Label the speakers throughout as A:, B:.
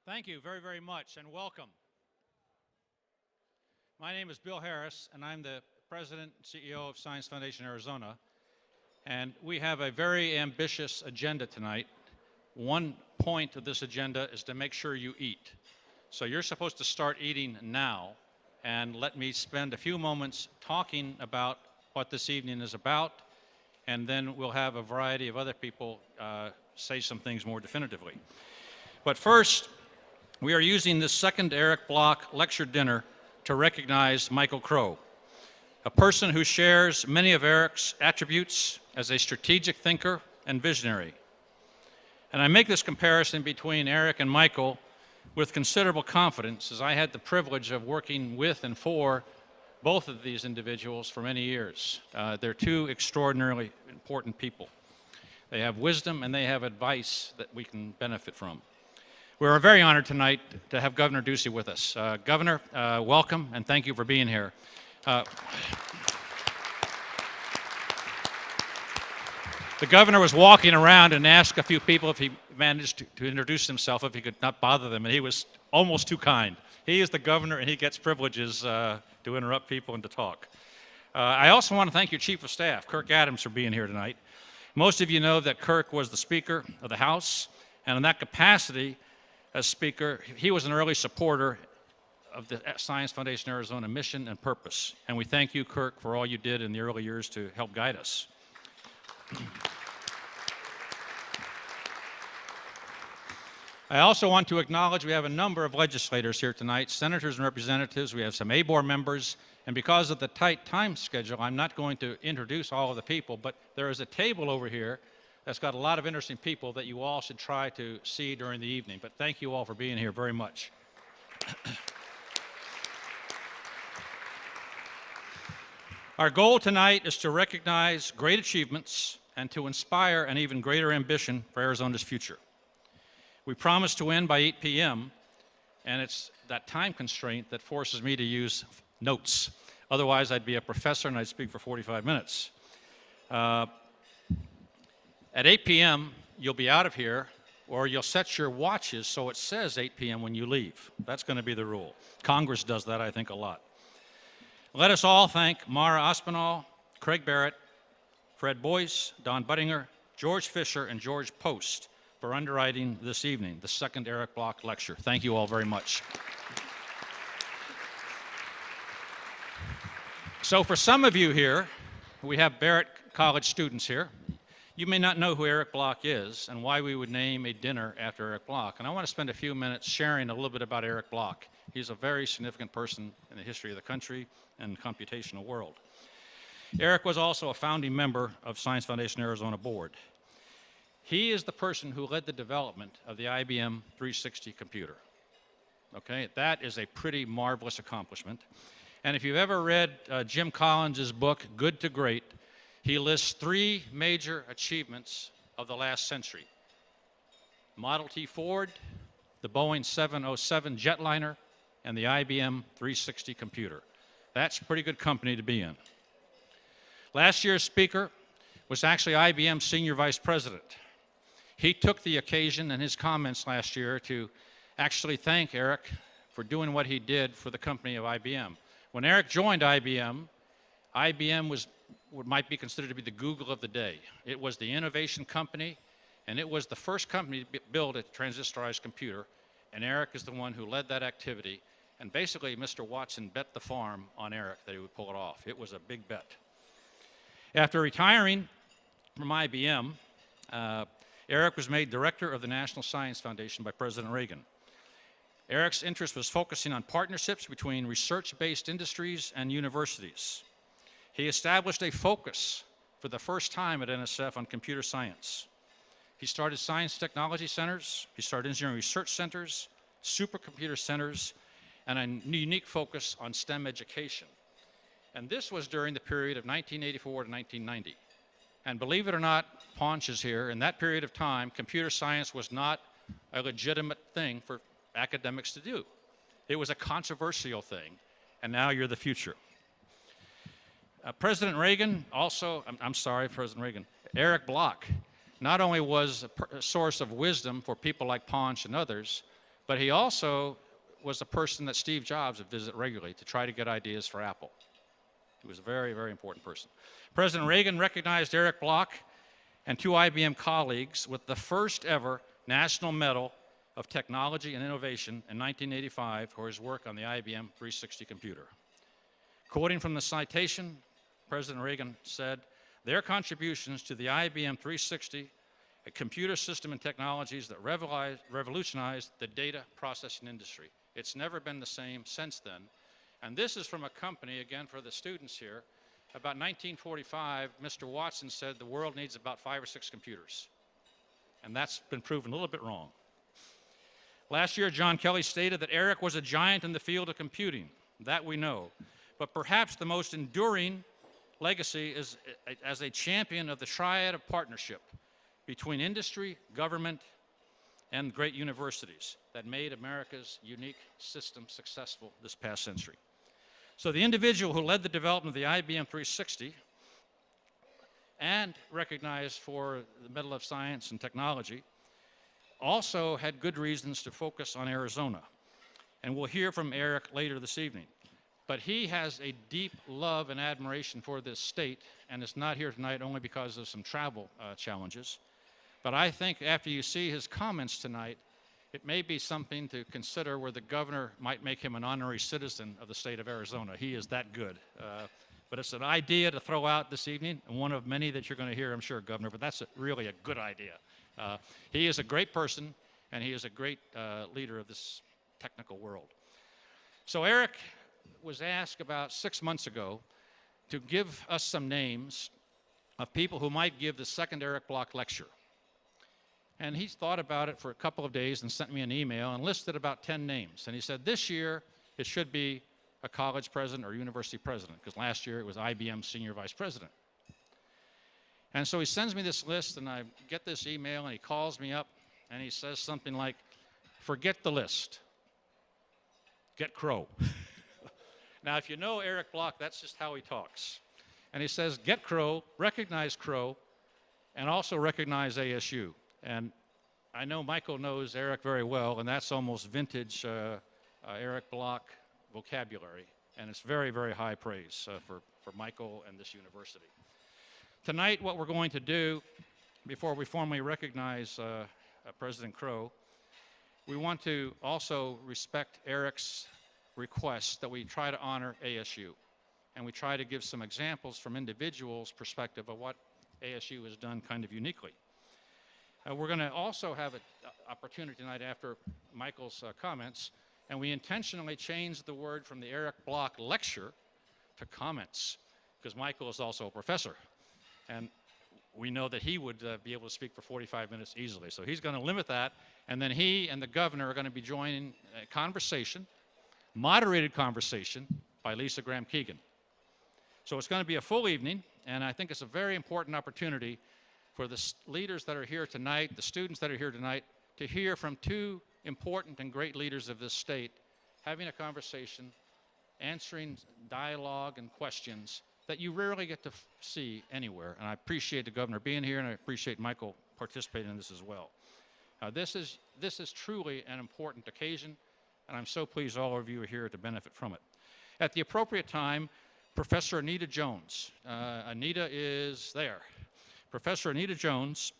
A: Thank you very, very much, and welcome. My name is Bill Harris, and I'm the President and CEO of Science Foundation Arizona. And we have a very ambitious agenda tonight. One point of this agenda is to make sure you eat. So you're supposed to start eating now, and let me spend a few moments talking about what this evening is about, and then we'll have a variety of other people say some things more definitively. But first, we are using this second Erich Bloch Lecture dinner to recognize Michael Crow, a person who shares many of Erich's attributes as a strategic thinker and visionary. And I make this comparison between Erich and Michael with considerable confidence, as I had the privilege of working with and for both of these individuals for many years. They're two extraordinarily important people. They have wisdom and they have advice that we can benefit from. We're very honored tonight to have Governor Ducey with us. Governor, welcome, and thank you for being here. The governor was walking around and asked a few people if he managed to introduce himself, if he could not bother them, and he was almost too kind. He is the governor, and he gets privileges to interrupt people and to talk. I also want to thank your Chief of Staff, Kirk Adams, for being here tonight. Most of you know that Kirk was the Speaker of the House, and in that capacity, as Speaker, he was an early supporter of the Science Foundation Arizona mission and purpose. And we thank you, Kirk, for all you did in the early years to help guide us. I also want to acknowledge we have a number of legislators here tonight, senators and representatives. We have some ABOR members. And because of the tight time schedule, I'm not going to introduce all of the people, but there is a table over here that's got a lot of interesting people that you all should try to see during the evening. But thank you all for being here very much. Our goal tonight is to recognize great achievements and to inspire an even greater ambition for Arizona's future. We promise to end by 8 p.m., and it's that time constraint that forces me to use notes. Otherwise, I'd be a professor and I'd speak for 45 minutes. At 8 p.m., you'll be out of here, or you'll set your watches so it says 8 p.m. when you leave. That's going to be the rule. Congress does that, I think, a lot. Let us all thank Mara Aspinall, Craig Barrett, Fred Boyce, Don Buttinger, George Fisher, and George Post for underwriting this evening, the second Erich Bloch Lecture. Thank you all very much. So for some of you here, we have Barrett College students here. You may not know who Erich Bloch is and why we would name a dinner after Erich Bloch. And I want to spend a few minutes sharing a little bit about Erich Bloch. He's a very significant person in the history of the country and computational world. Erich was also a founding member of Science Foundation Arizona Board. He is the person who led the development of the IBM 360 computer. Okay, that is a pretty marvelous accomplishment. And if you've ever read Jim Collins' book, Good to Great, he lists three major achievements of the last century: Model T Ford, the Boeing 707 jetliner, and the IBM 360 computer. That's pretty good company to be in. Last year's speaker was actually IBM's senior vice president. He took the occasion in his comments last year to actually thank Erich for doing what he did for the company of IBM. When Erich joined IBM, IBM was what might be considered to be the Google of the day. It was the innovation company, and it was the first company to build a transistorized computer, and Erich is the one who led that activity. And basically, Mr. Watson bet the farm on Erich that he would pull it off. It was a big bet. After retiring from IBM, Erich was made director of the National Science Foundation by President Reagan. Erich's interest was focusing on partnerships between research-based industries and universities. He established a focus for the first time at NSF on computer science. He started science technology centers, he started engineering research centers, supercomputer centers, and a unique focus on STEM education. And this was during the period of 1984 to 1990. And believe it or not, Ponch is here. In that period of time, computer science was not a legitimate thing for academics to do. It was a controversial thing, and now you're the future. President Reagan also, President Reagan, Erich Bloch not only was a source of wisdom for people like Ponch and others, But he also was the person that Steve Jobs would visit regularly to try to get ideas for Apple. He was a very, very important person. President Reagan recognized Erich Bloch and two IBM colleagues with the first ever National Medal of Technology and Innovation in 1985 for his work on the IBM 360 computer. Quoting from the citation, President Reagan said, "Their contributions to the IBM 360, a computer system and technologies that revolutionized the data processing industry. It's never been the same since then." And this is from a company, again, for the students here. About 1945, Mr. Watson said the world needs about 5 or 6 computers. And that's been proven a little bit wrong. Last year, John Kelly stated that Erich was a giant in the field of computing. That we know. But perhaps the most enduring legacy is as a champion of the triad of partnership between industry, government, and great universities that made America's unique system successful this past century. So the individual who led the development of the IBM 360 and recognized for the Medal of Science and Technology also had good reasons to focus on Arizona. And we'll hear from Erich later this evening. But he has a deep love and admiration for this state and is not here tonight only because of some travel challenges. But I think after you see his comments tonight, it may be something to consider where the governor might make him an honorary citizen of the state of Arizona. He is that good. But it's an idea to throw out this evening, and one of many that you're going to hear, I'm sure, Governor, but that's really a good idea. He is a great person, and he is a great leader of this technical world. So Erich was asked about 6 months ago to give us some names of people who might give the second Erich Bloch Lecture. And he thought about it for a couple of days and sent me an email and listed about 10 names. And he said, this year, it should be a college president or university president, because last year it was IBM senior vice president. And so he sends me this list, and I get this email, and he calls me up, and he says something like, forget the list. Get Crow. Now, if you know Erich Bloch, that's just how he talks. And he says, get Crow, recognize Crow, and also recognize ASU. And I know Michael knows Erich very well, and that's almost vintage Erich Bloch vocabulary. And it's very, very high praise for Michael and this university. Tonight, what we're going to do, before we formally recognize President Crow, we want to also respect Erich's request that we try to honor ASU. And we try to give some examples from individuals' perspective of what ASU has done kind of uniquely. We're going to also have an opportunity tonight after Michael's comments, and we intentionally changed the word from the Erich Bloch Lecture to comments, because Michael is also a professor. And we know that he would be able to speak for 45 minutes easily. So he's going to limit that, and then he and the governor are going to be joining a conversation, moderated conversation, by Lisa Graham Keegan. So it's going to be a full evening, and I think it's a very important opportunity for the leaders that are here tonight, the students that are here tonight, to hear from two important and great leaders of this state, having a conversation, answering dialogue and questions that you rarely get to see anywhere. And I appreciate the governor being here, and I appreciate Michael participating in this as well. This is truly an important occasion, and I'm so pleased all of you are here to benefit from it. At the appropriate time, Professor Anita Jones, Anita is there. Professor Anita Jones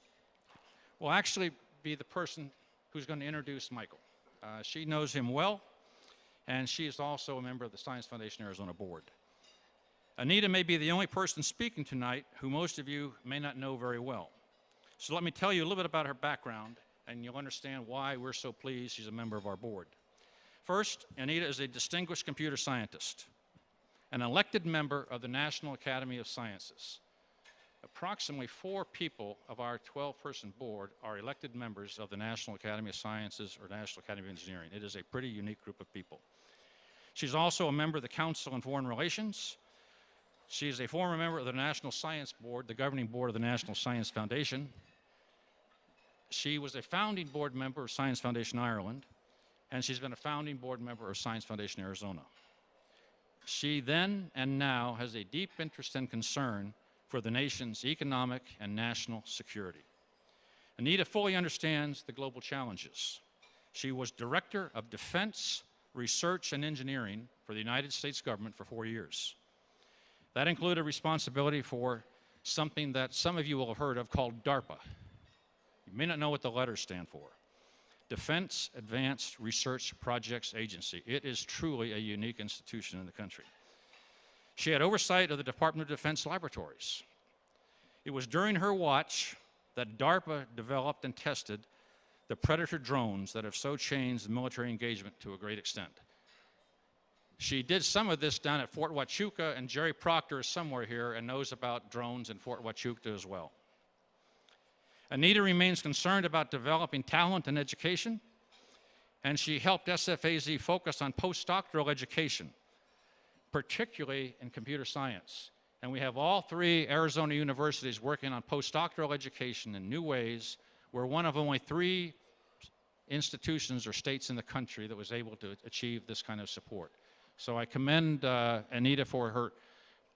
A: will actually be the person who's going to introduce Michael. She knows him well, and she is also a member of the Science Foundation Arizona Board. Anita may be the only person speaking tonight who most of you may not know very well. So let me tell you a little bit about her background, and you'll understand why we're so pleased she's a member of our board. First, Anita is a distinguished computer scientist, an elected member of the National Academy of Sciences. Approximately 4 people of our 12-person board are elected members of the National Academy of Sciences or National Academy of Engineering. It is a pretty unique group of people. She's also a member of the Council on Foreign Relations. She is a former member of the National Science Board, the governing board of the National Science Foundation. She was a founding board member of Science Foundation Ireland, and she's been a founding board member of Science Foundation Arizona. She then and now has a deep interest and concern for the nation's economic and national security. Anita fully understands the global challenges. She was Director of Defense, Research, and Engineering for the United States government for 4 years. That included responsibility for something that some of you will have heard of called DARPA. You may not know what the letters stand for. Defense Advanced Research Projects Agency. It is truly a unique institution in the country. She had oversight of the Department of Defense laboratories. It was during her watch that DARPA developed and tested the Predator drones that have so changed military engagement to a great extent. She did some of this down at Fort Huachuca, and Jerry Proctor is somewhere here and knows about drones in Fort Huachuca as well. Anita remains concerned about developing talent and education, and she helped SFAZ focus on postdoctoral education, particularly in computer science. And we have all 3 Arizona universities working on postdoctoral education in new ways. We're one of only 3 institutions or states in the country that was able to achieve this kind of support. So I commend Anita for her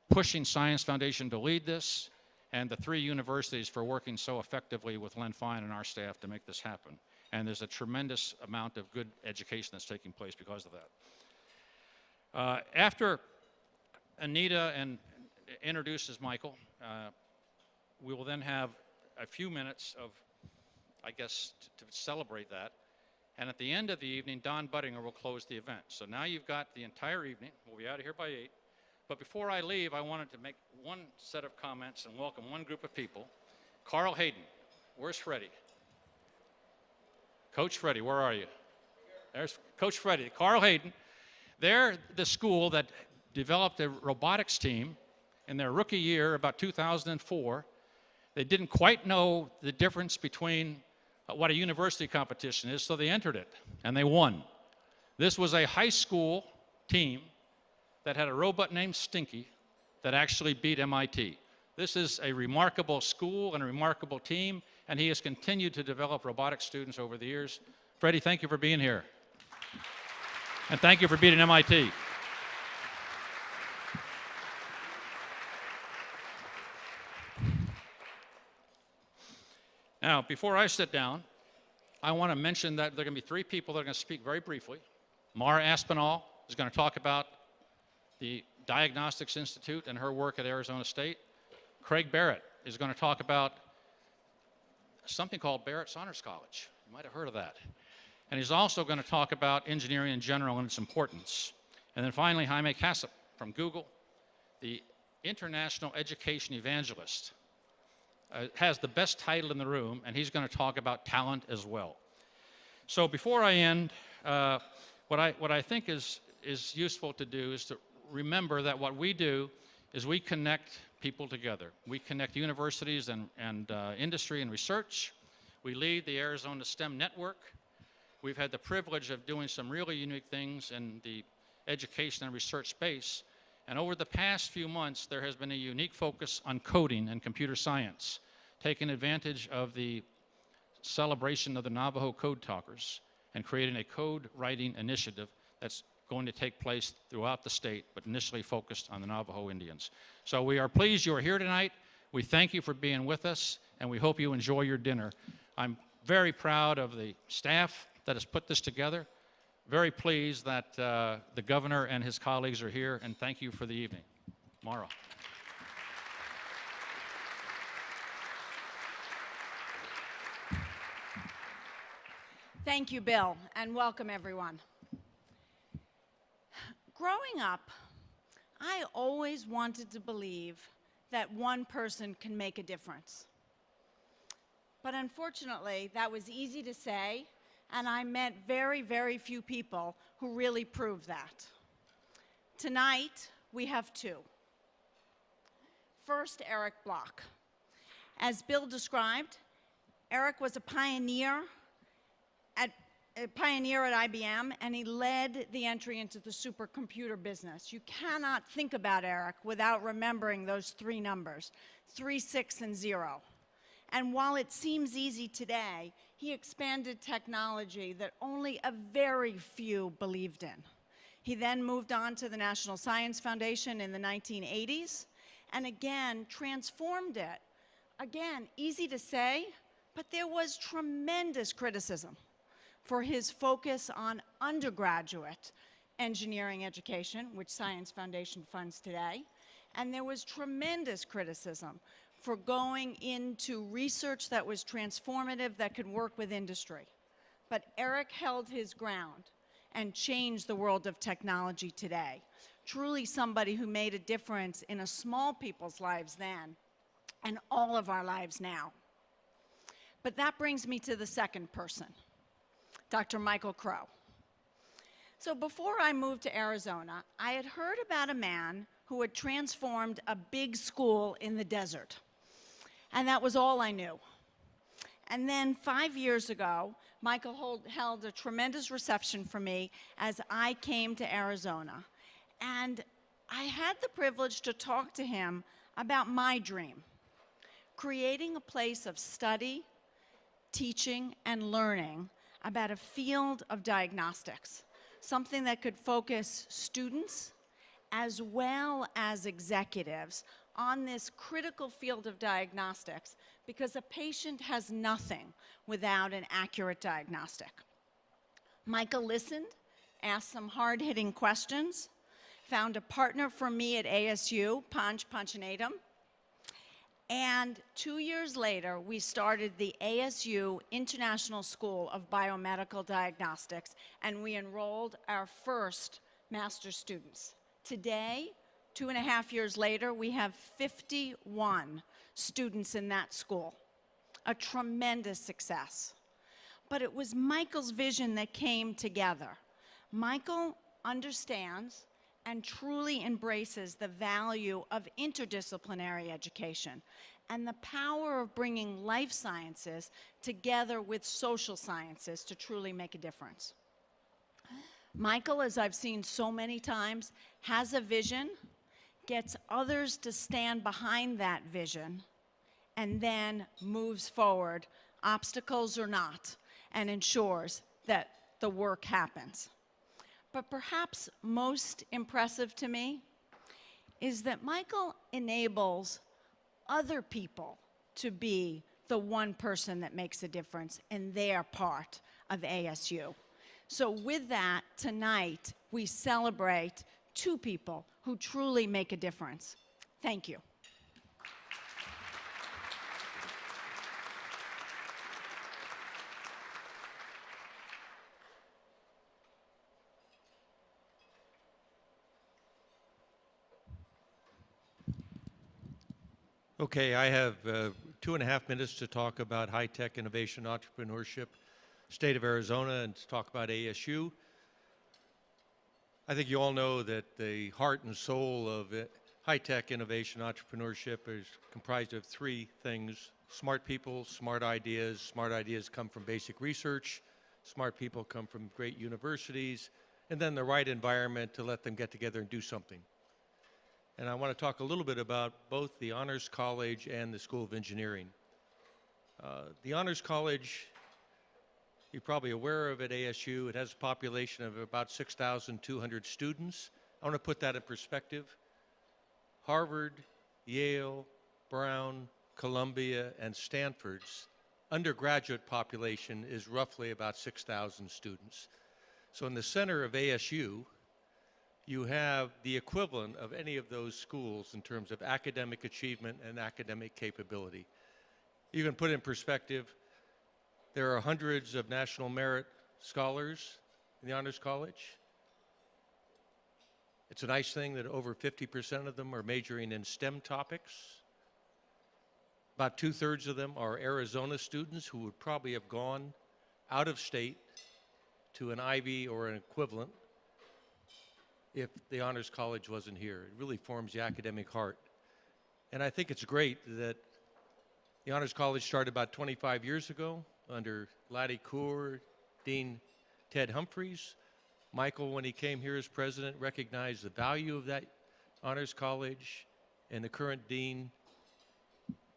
A: pushing Science Foundation to lead this, and the 3 universities for working so effectively with Len Fine and our staff to make this happen. And there's a tremendous amount of good education that's taking place because of that. After Anita introduces Michael, we will then have a few minutes of, I guess, to celebrate that. And at the end of the evening, Don Buttinger will close the event. So now you've got the entire evening. We'll be out of here by 8. But before I leave, I wanted to make one set of comments and welcome one group of people. Carl Hayden. Where's Freddie? Coach Freddie, where are you? There's Coach Freddie. Carl Hayden. They're the school that developed a robotics team in their rookie year, about 2004. They didn't quite know the difference between what a university competition is, so they entered it, and they won. This was a high school team that had a robot named Stinky that actually beat MIT. This is a remarkable school and a remarkable team, and he has continued to develop robotics students over the years. Freddie, thank you for being here. And thank you for beating MIT. Now, before I sit down, I want to mention that there are going to be 3 people that are going to speak very briefly. Mara Aspinall is going to talk about the Diagnostics Institute and her work at Arizona State. Craig Barrett is going to talk about something called Barrett's Honors College. You might have heard of that. And he's also going to talk about engineering in general and its importance. And then finally, Jaime Casap from Google, the International Education Evangelist. Has the best title in the room, and he's going to talk about talent as well. So before I end, what I think is useful to do is to remember that what we do is we connect people together. We connect universities and industry and research. We lead the Arizona STEM Network. We've had the privilege of doing some really unique things in the education and research space. And over the past few months, there has been a unique focus on coding and computer science, taking advantage of the celebration of the Navajo Code Talkers and creating a code writing initiative that's going to take place throughout the state, but initially focused on the Navajo Indians. So we are pleased you are here tonight. We thank you for being with us, and we hope you enjoy your dinner. I'm very proud of the staff that has put this together. Very pleased that the governor and his colleagues are here, and thank you for the evening. Mara.
B: Thank you, Bill, and welcome everyone. Growing up, I always wanted to believe that one person can make a difference. But unfortunately, that was easy to say, and I met very, very few people who really proved that. Tonight, we have 2. First, Erich Bloch. As Bill described, Erich was a pioneer at IBM, and he led the entry into the supercomputer business. You cannot think about Erich without remembering those 3 numbers, 3, 6, and 0. And while it seems easy today, he expanded technology that only a very few believed in. He then moved on to the National Science Foundation in the 1980s, and again, transformed it. Again, easy to say, but there was tremendous criticism for his focus on undergraduate engineering education, which Science Foundation funds today. And there was tremendous criticism for going into research that was transformative, that could work with industry. But Eric held his ground and changed the world of technology today. Truly somebody who made a difference in a small people's lives then and all of our lives now. But that brings me to the second person, Dr. Michael Crow. So before I moved to Arizona, I had heard about a man who had transformed a big school in the desert. And that was all I knew. And then 5 years ago, Michael held a tremendous reception for me as I came to Arizona. And I had the privilege to talk to him about my dream, creating a place of study, teaching, and learning about a field of diagnostics, something that could focus students as well as executives on this critical field of diagnostics, because a patient has nothing without an accurate diagnostic. Michael listened, asked some hard-hitting questions, found a partner for me at ASU, Panch Panchanatam, and 2 years later, we started the ASU International School of Biomedical Diagnostics, and we enrolled our first master's students. Today, 2.5 years later, we have 51 students in that school, a tremendous success. But it was Michael's vision that came together. Michael understands and truly embraces the value of interdisciplinary education and the power of bringing life sciences together with social sciences to truly make a difference. Michael, as I've seen so many times, has a vision, gets others to stand behind that vision, and then moves forward, obstacles or not, and ensures that the work happens. But perhaps most impressive to me is that Michael enables other people to be the one person that makes a difference in their part of ASU. So with that, tonight, we celebrate two people who truly make a difference. Thank you.
C: Okay, I have 2.5 minutes to talk about high-tech innovation entrepreneurship, state of Arizona, and to talk about ASU. I think you all know that the heart and soul of high-tech innovation entrepreneurship is comprised of three things: smart people, smart ideas. Smart ideas come from basic research. Smart people come from great universities, and then the right environment to let them get together and do something. And I want to talk a little bit about both the Honors College and the School of Engineering. The Honors College, you're probably aware of at ASU. It has a population of about 6,200 students. I want to put that in perspective. Harvard, Yale, Brown, Columbia, and Stanford's undergraduate population is roughly about 6,000 students. So in the center of ASU, you have the equivalent of any of those schools in terms of academic achievement and academic capability. You can put in perspective, there are hundreds of national merit scholars in the Honors College. It's a nice thing that over 50% of them are majoring in STEM topics. About 2/3 of them are Arizona students who would probably have gone out of state to an Ivy or an equivalent if the Honors College wasn't here. It really forms the academic heart. And I think it's great that the Honors College started about 25 years ago under Laddie Coor, Dean Ted Humphreys. Michael, when he came here as president, recognized the value of that Honors College, and the current dean,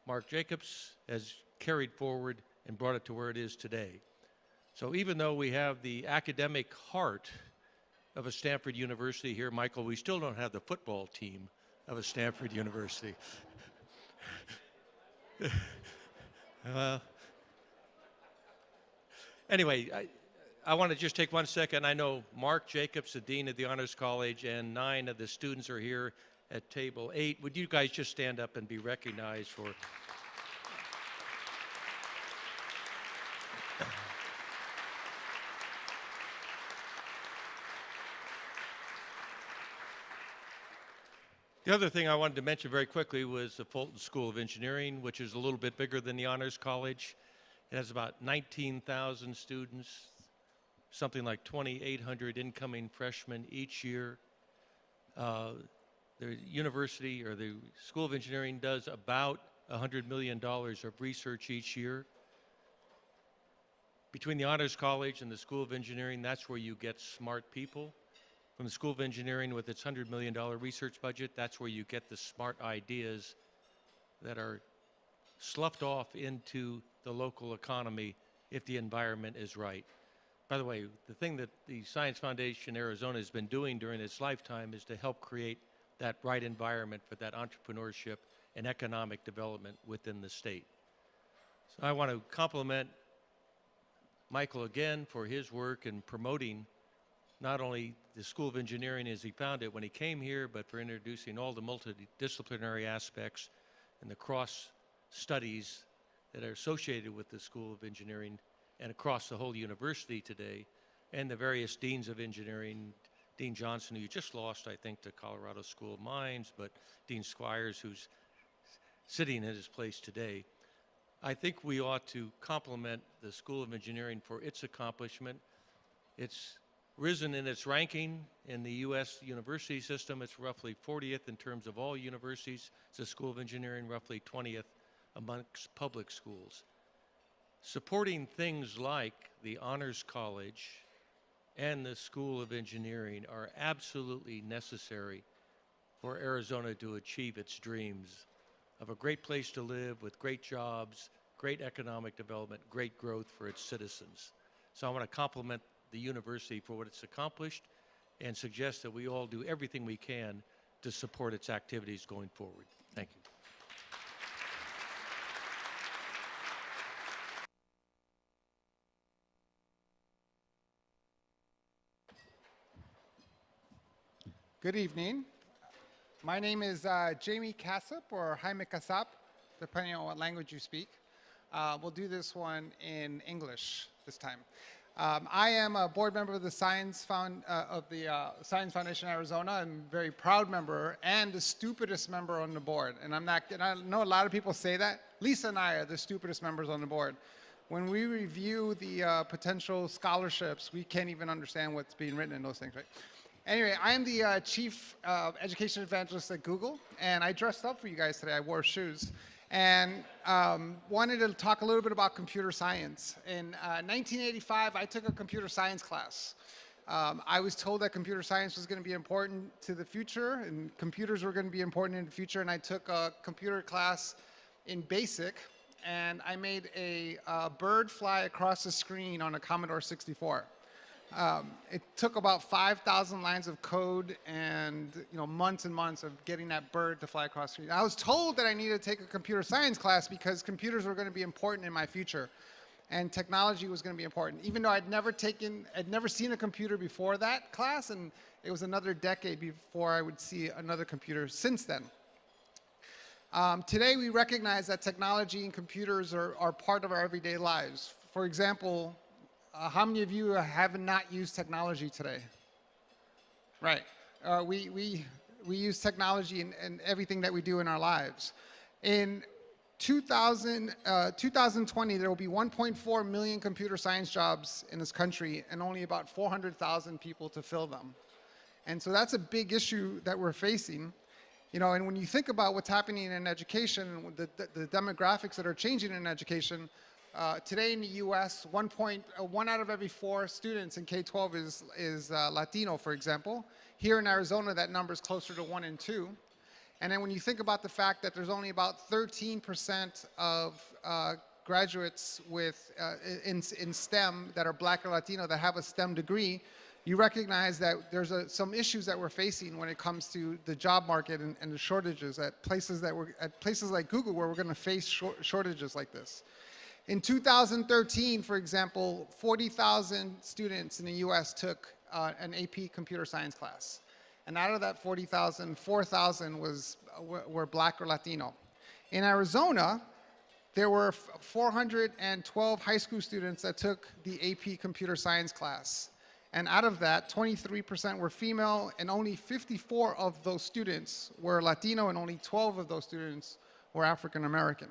C: Mark Jacobs, has carried forward and brought it to where it is today. So even though we have the academic heart of a Stanford University here, Michael, we still don't have the football team of a Stanford University. Anyway, I want to just take 1 second. I know Mark Jacobs, the Dean of the Honors College, and 9 of the students are here at table 8. Would you guys just stand up and be recognized for... The other thing I wanted to mention very quickly was the Fulton School of Engineering, which is a little bit bigger than the Honors College. It has about 19,000 students, something like 2,800 incoming freshmen each year. The university, or the School of Engineering, does about $100 million of research each year. Between the Honors College and the School of Engineering, that's where you get smart people. From the School of Engineering, with its $100 million research budget, that's where you get the smart ideas that are sloughed off into the local economy if the environment is right. By the way, the thing that the Science Foundation Arizona has been doing during its lifetime is to help create that right environment for that entrepreneurship and economic development within the state. So I want to compliment Michael again for his work in promoting not only the School of Engineering as he found it when he came here, but for introducing all the multidisciplinary aspects and the cross studies that are associated with the School of Engineering and across the whole university today, and the various deans of engineering. Dean Johnson, who you just lost, I think, to Colorado School of Mines, but Dean Squires, who's sitting in his place today. I think we ought to compliment the School of Engineering for its accomplishment. It's risen in its ranking in the U.S. university system. It's roughly 40th in terms of all universities. It's a School of Engineering, roughly 20th amongst public schools. Supporting things like the Honors College and the School of Engineering are absolutely necessary for Arizona to achieve its dreams of a great place to live with great jobs, great economic development, great growth for its citizens. So I want to compliment the university for what it's accomplished and suggest that we all do everything we can to support its activities going forward. Thank you.
D: Good evening. My name is Jaime Casap, or Jaime Casap, depending on what language you speak. We'll do this one in English this time. I am a board member of the Science Foundation Arizona. I'm a very proud member and the stupidest member on the board. And I know a lot of people say that. Lisa and I are the stupidest members on the board. When we review the potential scholarships, we can't even understand what's being written in those things, right? Anyway, I am the chief education evangelist at Google, and I dressed up for you guys today. I wore shoes, and wanted to talk a little bit about computer science. In 1985, I took a computer science class. I was told that computer science was going to be important to the future, and computers were going to be important in the future, and I took a computer class in BASIC, and I made a bird fly across the screen on a Commodore 64. It took about 5,000 lines of code and months and months of getting that bird to fly across the screen. I was told that I needed to take a computer science class because computers were going to be important in my future, and technology was going to be important. Even though I'd never seen a computer before that class, and it was another decade before I would see another computer since then. Today we recognize that technology and computers are part of our everyday lives. For example, how many of you have not used technology today? Right. We use technology in everything that we do in our lives. In 2020, there will be 1.4 million computer science jobs in this country and only about 400,000 people to fill them. And so that's a big issue that we're facing. And when you think about what's happening in education, the demographics that are changing in education, today in the U.S., 1 out of every 4 students in K-12 is Latino, for example. Here in Arizona, that number is closer to 1 in 2. And then when you think about the fact that there's only about 13% of graduates in STEM that are Black or Latino that have a STEM degree, you recognize that there's some issues that we're facing when it comes to the job market and the shortages at places like Google, where we're going to face shortages like this. In 2013, for example, 40,000 students in the US took an AP computer science class. And out of that 40,000, 4,000 were Black or Latino. In Arizona, there were 412 high school students that took the AP computer science class. And out of that, 23% were female, and only 54 of those students were Latino, and only 12 of those students were African American.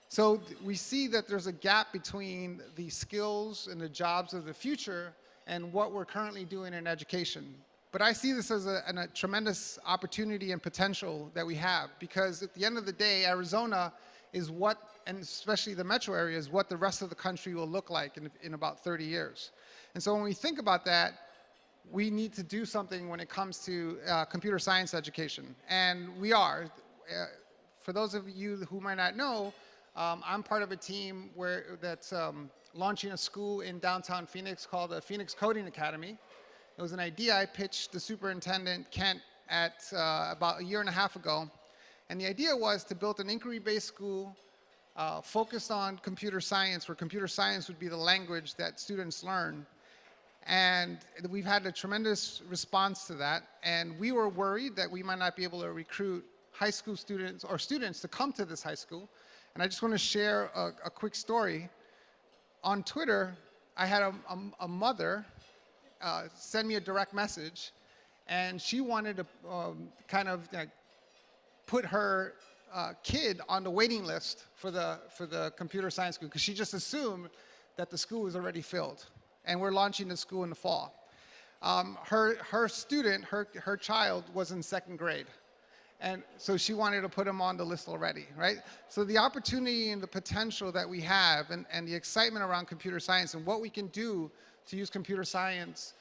D: So we see that there's a gap between the skills and the jobs of the future and what we're currently doing in education. But I see this as a tremendous opportunity and potential that we have, because at the end of the day, Arizona is what, and especially the metro area, is what the rest of the country will look like in about 30 years. And so when we think about that, we need to do something when it comes to computer science education. And we are. For those of you who might not know, I'm part of a team that's launching a school in downtown Phoenix called the Phoenix Coding Academy. It was an idea I pitched to Superintendent Kent at about a year and a half ago. And the idea was to build an inquiry-based school focused on computer science, where computer science would be the language that students learn. And we've had a tremendous response to that. And we were worried that we might not be able to recruit high school students or students to come to this high school. And I just want to share a quick story. On Twitter, I had a mother send me a direct message, and she wanted to kind of put her kid on the waiting list for the computer science school, because she just assumed that the school was already filled. And we're launching the school in the fall. Her student, her child, was in second grade. And so she wanted to put him on the list already, right? So the opportunity and the potential that we have, and the excitement around computer science and what we can do to use computer science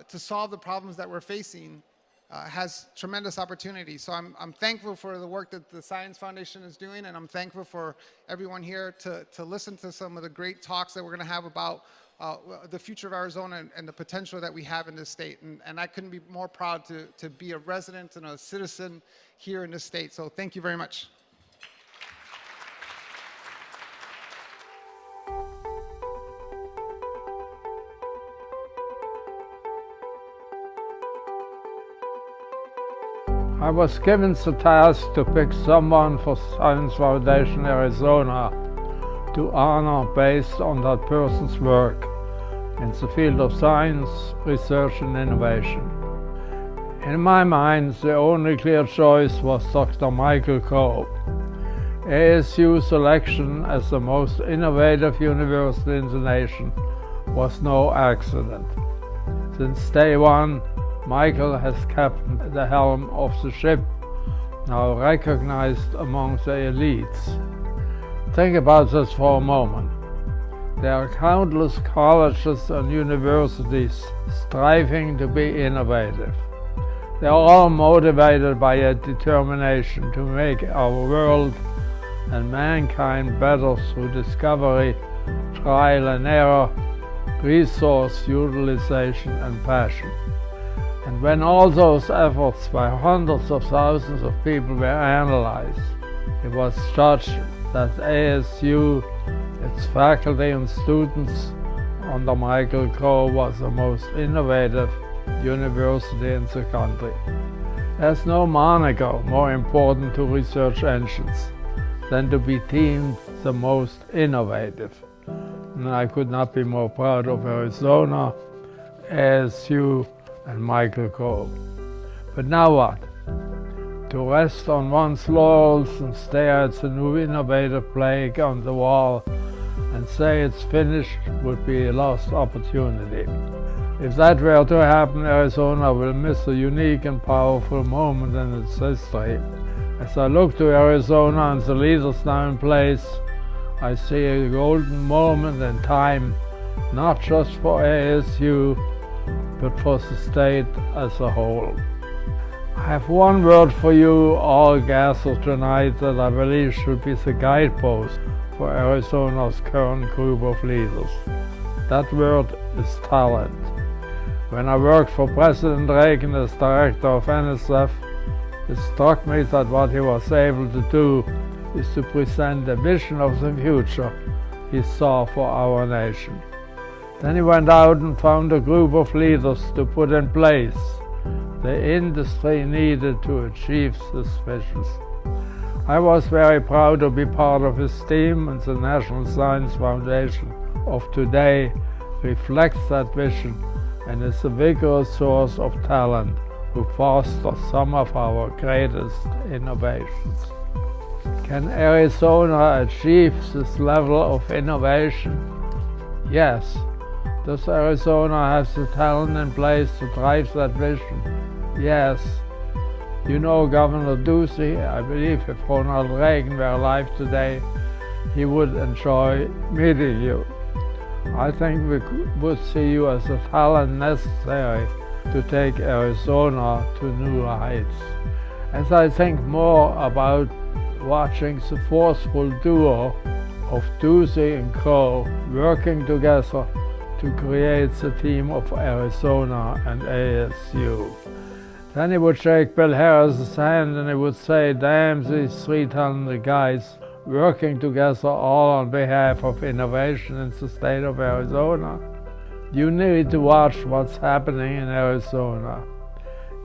D: to solve the problems that we're facing has tremendous opportunity. So I'm thankful for the work that the Science Foundation is doing, and I'm thankful for everyone here to listen to some of the great talks that we're going to have about the future of Arizona and the potential that we have in this state. And I couldn't be more proud to be a resident and a citizen here in this state. So thank you very much.
E: I was given the task to pick someone for Science Foundation Arizona to honor based on that person's work in the field of science, research and innovation. In my mind, the only clear choice was Dr. Michael Coe. ASU's selection as the most innovative university in the nation was no accident. Since day one, Michael has kept the helm of the ship, now recognized among the elites. Think about this for a moment. There are countless colleges and universities striving to be innovative. They are all motivated by a determination to make our world and mankind better through discovery, trial and error, resource utilization and passion. And when all those efforts by hundreds of thousands of people were analyzed, it was judged that ASU, its faculty and students under Michael Coe, was the most innovative university in the country. There's no moniker more important to research engines than to be deemed the most innovative. And I could not be more proud of Arizona, ASU, and Michael Coe. But now what? To rest on one's laurels and stare at the new innovative plaque on the wall and say it's finished would be a lost opportunity. If that were to happen, Arizona will miss a unique and powerful moment in its history. As I look to Arizona and the leaders now in place, I see a golden moment in time, not just for ASU, but for the state as a whole. I have one word for you all gathered tonight that I believe should be the guidepost for Arizona's current group of leaders. That word is talent. When I worked for President Reagan as director of NSF, it struck me that what he was able to do is to present a vision of the future he saw for our nation. Then he went out and found a group of leaders to put in place the industry needed to achieve this vision. I was very proud to be part of his team, and the National Science Foundation of today reflects that vision and is a vigorous source of talent who fosters some of our greatest innovations. Can Arizona achieve this level of innovation? Yes. Does Arizona have the talent in place to drive that vision? Yes. You know Governor Ducey. I believe if Ronald Reagan were alive today, he would enjoy meeting you. I think we would see you as a talent necessary to take Arizona to new heights. As I think more about watching the forceful duo of Ducey and Co. working together to create the team of Arizona and ASU. Then he would shake Bill Harris's hand and he would say, damn these 3 talented guys working together all on behalf of innovation in the state of Arizona. You need to watch what's happening in Arizona.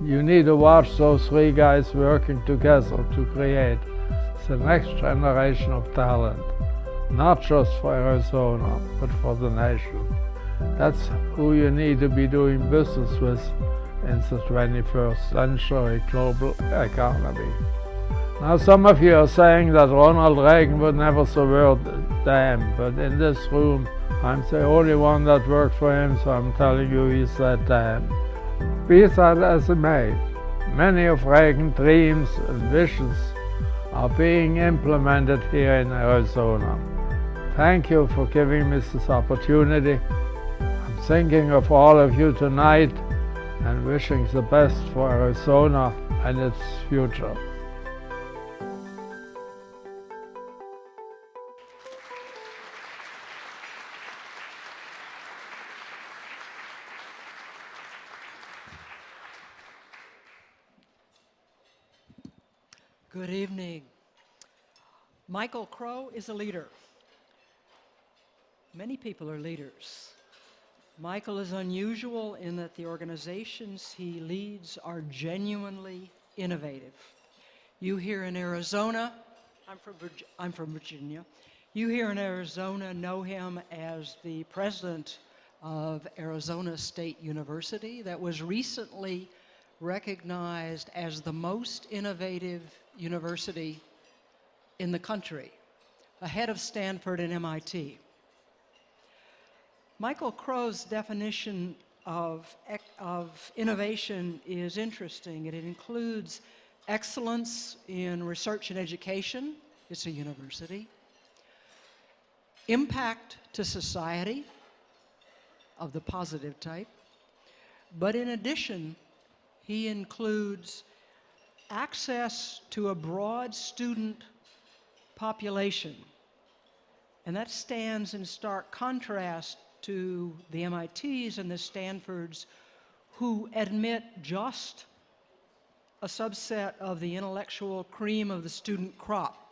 E: You need to watch those 3 guys working together to create the next generation of talent, not just for Arizona, but for the nation. That's who you need to be doing business with in the 21st century global economy. Now some of you are saying that Ronald Reagan would never say the word damn, but in this room I'm the only one that worked for him, so I'm telling you he said damn. Be that as it may, many of Reagan's dreams and visions are being implemented here in Arizona. Thank you for giving me this opportunity. I'm thinking of all of you tonight and wishing the best for Arizona and its future.
F: Good evening. Michael Crow is a leader. Many people are leaders. Michael is unusual in that the organizations he leads are genuinely innovative. You here in Arizona, I'm from Virginia. You here in Arizona know him as the president of Arizona State University that was recently recognized as the most innovative university in the country, ahead of Stanford and MIT. Michael Crow's definition of innovation is interesting. It includes excellence in research and education, it's a university, impact to society of the positive type, but in addition, he includes access to a broad student population, and that stands in stark contrast to the MITs and the Stanfords, who admit just a subset of the intellectual cream of the student crop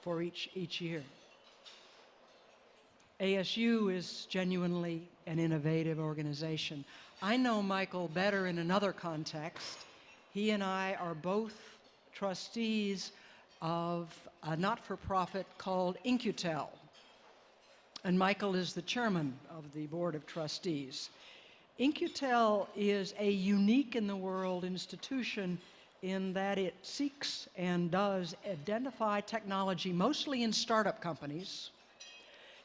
F: for each year. ASU is genuinely an innovative organization. I know Michael better in another context. He and I are both trustees of a not-for-profit called In-Q-Tel. And Michael is the chairman of the board of trustees. In-Q-Tel is a unique in the world institution in that it seeks and does identify technology, mostly in startup companies,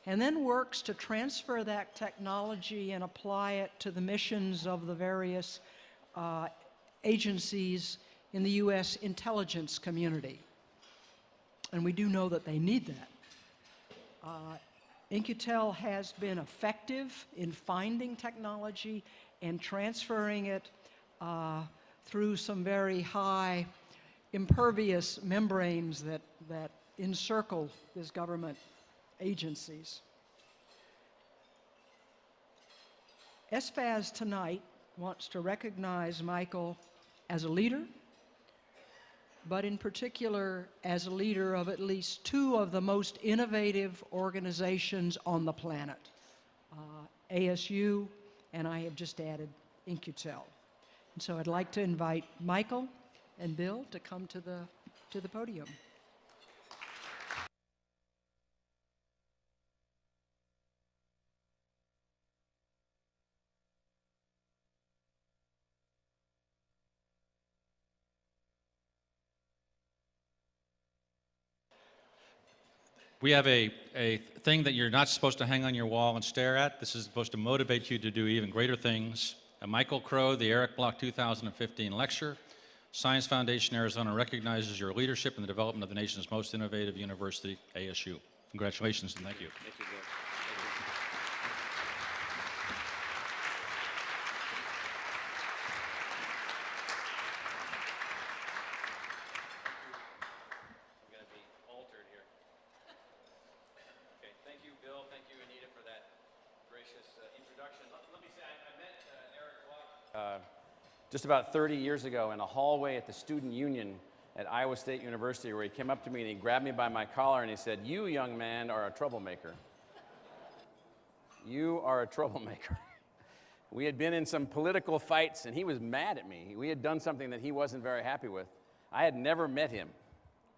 F: and then works to transfer that technology and apply it to the missions of the various agencies in the U.S. intelligence community. And we do know that they need that. In-Q-Tel has been effective in finding technology and transferring it through some very high impervious membranes that encircle these government agencies. SFAS tonight wants to recognize Michael as a leader, but in particular as a leader of at least two of the most innovative organizations on the planet, ASU, and I have just added IncuTel. And so I'd like to invite Michael and Bill to come to the podium.
A: We have a thing that you're not supposed to hang on your wall and stare at. This is supposed to motivate you to do even greater things. Michael Crow, the Erich Bloch 2015 Lecture. Science Foundation Arizona recognizes your leadership in the development of the nation's most innovative university, ASU. Congratulations and thank you.
G: Thank you, Bill. I'm going to be altered here. Okay, thank you, Bill. Thank you, Anita, for that gracious introduction. Let me say, I met Erich Bloch just about 30 years ago in a hallway at the Student Union at Iowa State University, where he came up to me and he grabbed me by my collar and he said, "You, young man, are a troublemaker. You are a troublemaker." We had been in some political fights and he was mad at me. We had done something that he wasn't very happy with. I had never met him.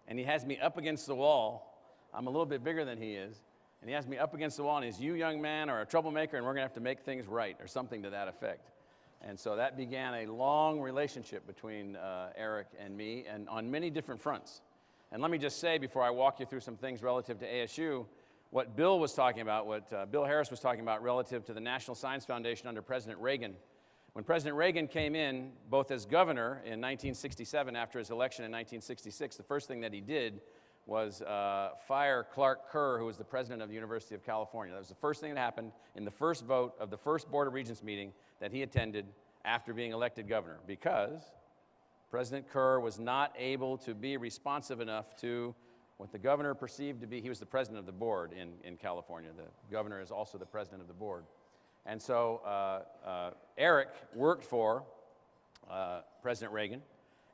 G: And he has me up against the wall. I'm a little bit bigger than he is. And he has me up against the wall and he's, "You, young man, are a troublemaker and we're going to have to make things right," or something to that effect. And so that began a long relationship between Erich and me, and on many different fronts. And let me just say, before I walk you through some things relative to ASU, what Bill was talking about, what Bill Harris was talking about relative to the National Science Foundation under President Reagan. When President Reagan came in, both as governor in 1967, after his election in 1966, the first thing that he did was fire Clark Kerr, who was the president of the University of California. That was the first thing that happened in the first vote of the first Board of Regents meeting that he attended after being elected governor, because President Kerr was not able to be responsive enough to what the governor perceived to be, he was the president of the board in California. The governor is also the president of the board. And so Erich worked for President Reagan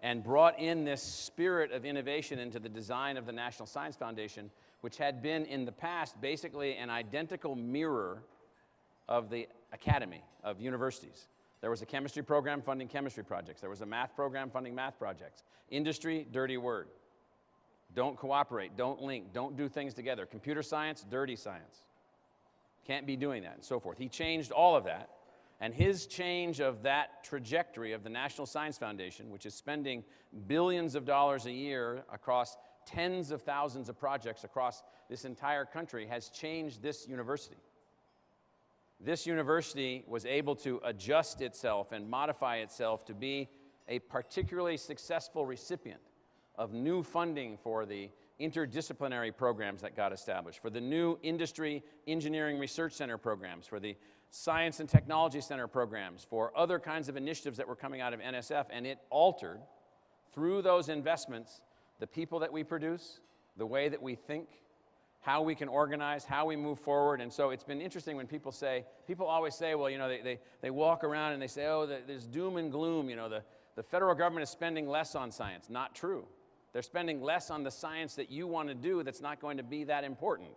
G: and brought in this spirit of innovation into the design of the National Science Foundation, which had been in the past basically an identical mirror of the academy of universities. There was a chemistry program funding chemistry projects. There was a math program funding math projects. Industry, dirty word. Don't cooperate, don't link, don't do things together. Computer science, dirty science. Can't be doing that, and so forth. He changed all of that, and his change of that trajectory of the National Science Foundation, which is spending billions of dollars a year across tens of thousands of projects across this entire country, has changed this university. This university was able to adjust itself and modify itself to be a particularly successful recipient of new funding for the interdisciplinary programs that got established, for the new Industry Engineering Research Center programs, for the Science and Technology Center programs, for other kinds of initiatives that were coming out of NSF, and it altered, through those investments, the people that we produce, the way that we think, how we can organize, how we move forward. And so it's been interesting when people always say, well, you know, they walk around and they say, oh, there's doom and gloom, you know, the federal government is spending less on science. Not true. They're spending less on the science that you want to do that's not going to be that important.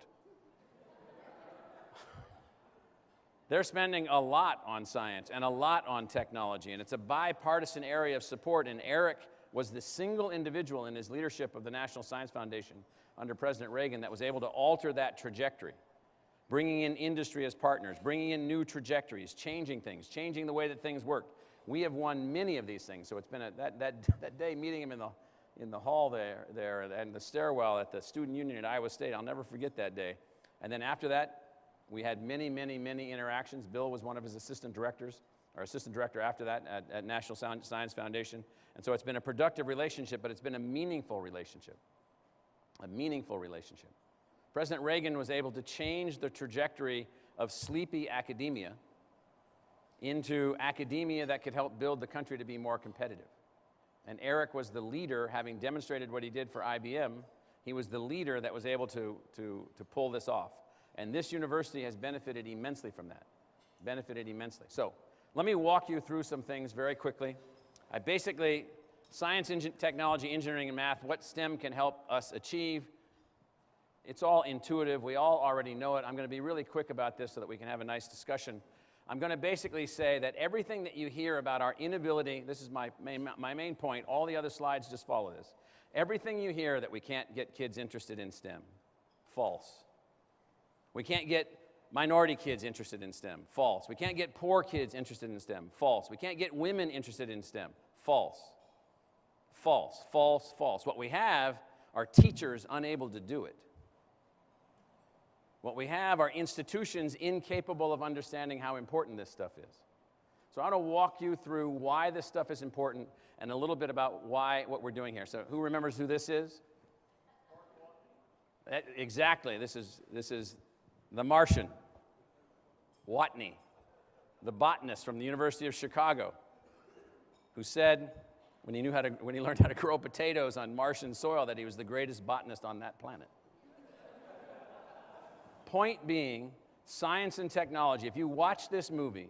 G: They're spending a lot on science and a lot on technology, and it's a bipartisan area of support, and Erich was the single individual in his leadership of the National Science Foundation under President Reagan that was able to alter that trajectory, bringing in industry as partners, bringing in new trajectories, changing things, changing the way that things worked. We have won many of these things, so it's been that day meeting him in the hall there and the stairwell at the Student Union at Iowa State. I'll never forget that day. And then after that, we had many, many, many interactions. Bill was one of his assistant directors, or assistant director after that at National Science Foundation. And so it's been a productive relationship, but it's been a meaningful relationship. A meaningful relationship. President Reagan was able to change the trajectory of sleepy academia into academia that could help build the country to be more competitive. And Erich was the leader, having demonstrated what he did for IBM, he was the leader that was able to pull this off. And this university has benefited immensely from that, benefited immensely. So let me walk you through some things very quickly. I basically Science, technology, engineering, and math, what STEM can help us achieve. It's all intuitive. We all already know it. I'm going to be really quick about this so that we can have a nice discussion. I'm going to basically say that everything that you hear about our inability, this is my main point, all the other slides just follow this. Everything you hear that we can't get kids interested in STEM, false. We can't get minority kids interested in STEM, false. We can't get poor kids interested in STEM, false. We can't get women interested in STEM, false. False, false, false. What we have are teachers unable to do it. What we have are institutions incapable of understanding how important this stuff is. So I want to walk you through why this stuff is important and a little bit about what we're doing here. So who remembers who this is? Exactly. This is the Martian, Watney, the botanist from the University of Chicago, who said when he learned how to grow potatoes on Martian soil that he was the greatest botanist on that planet. Point being, science and technology, if you watch this movie,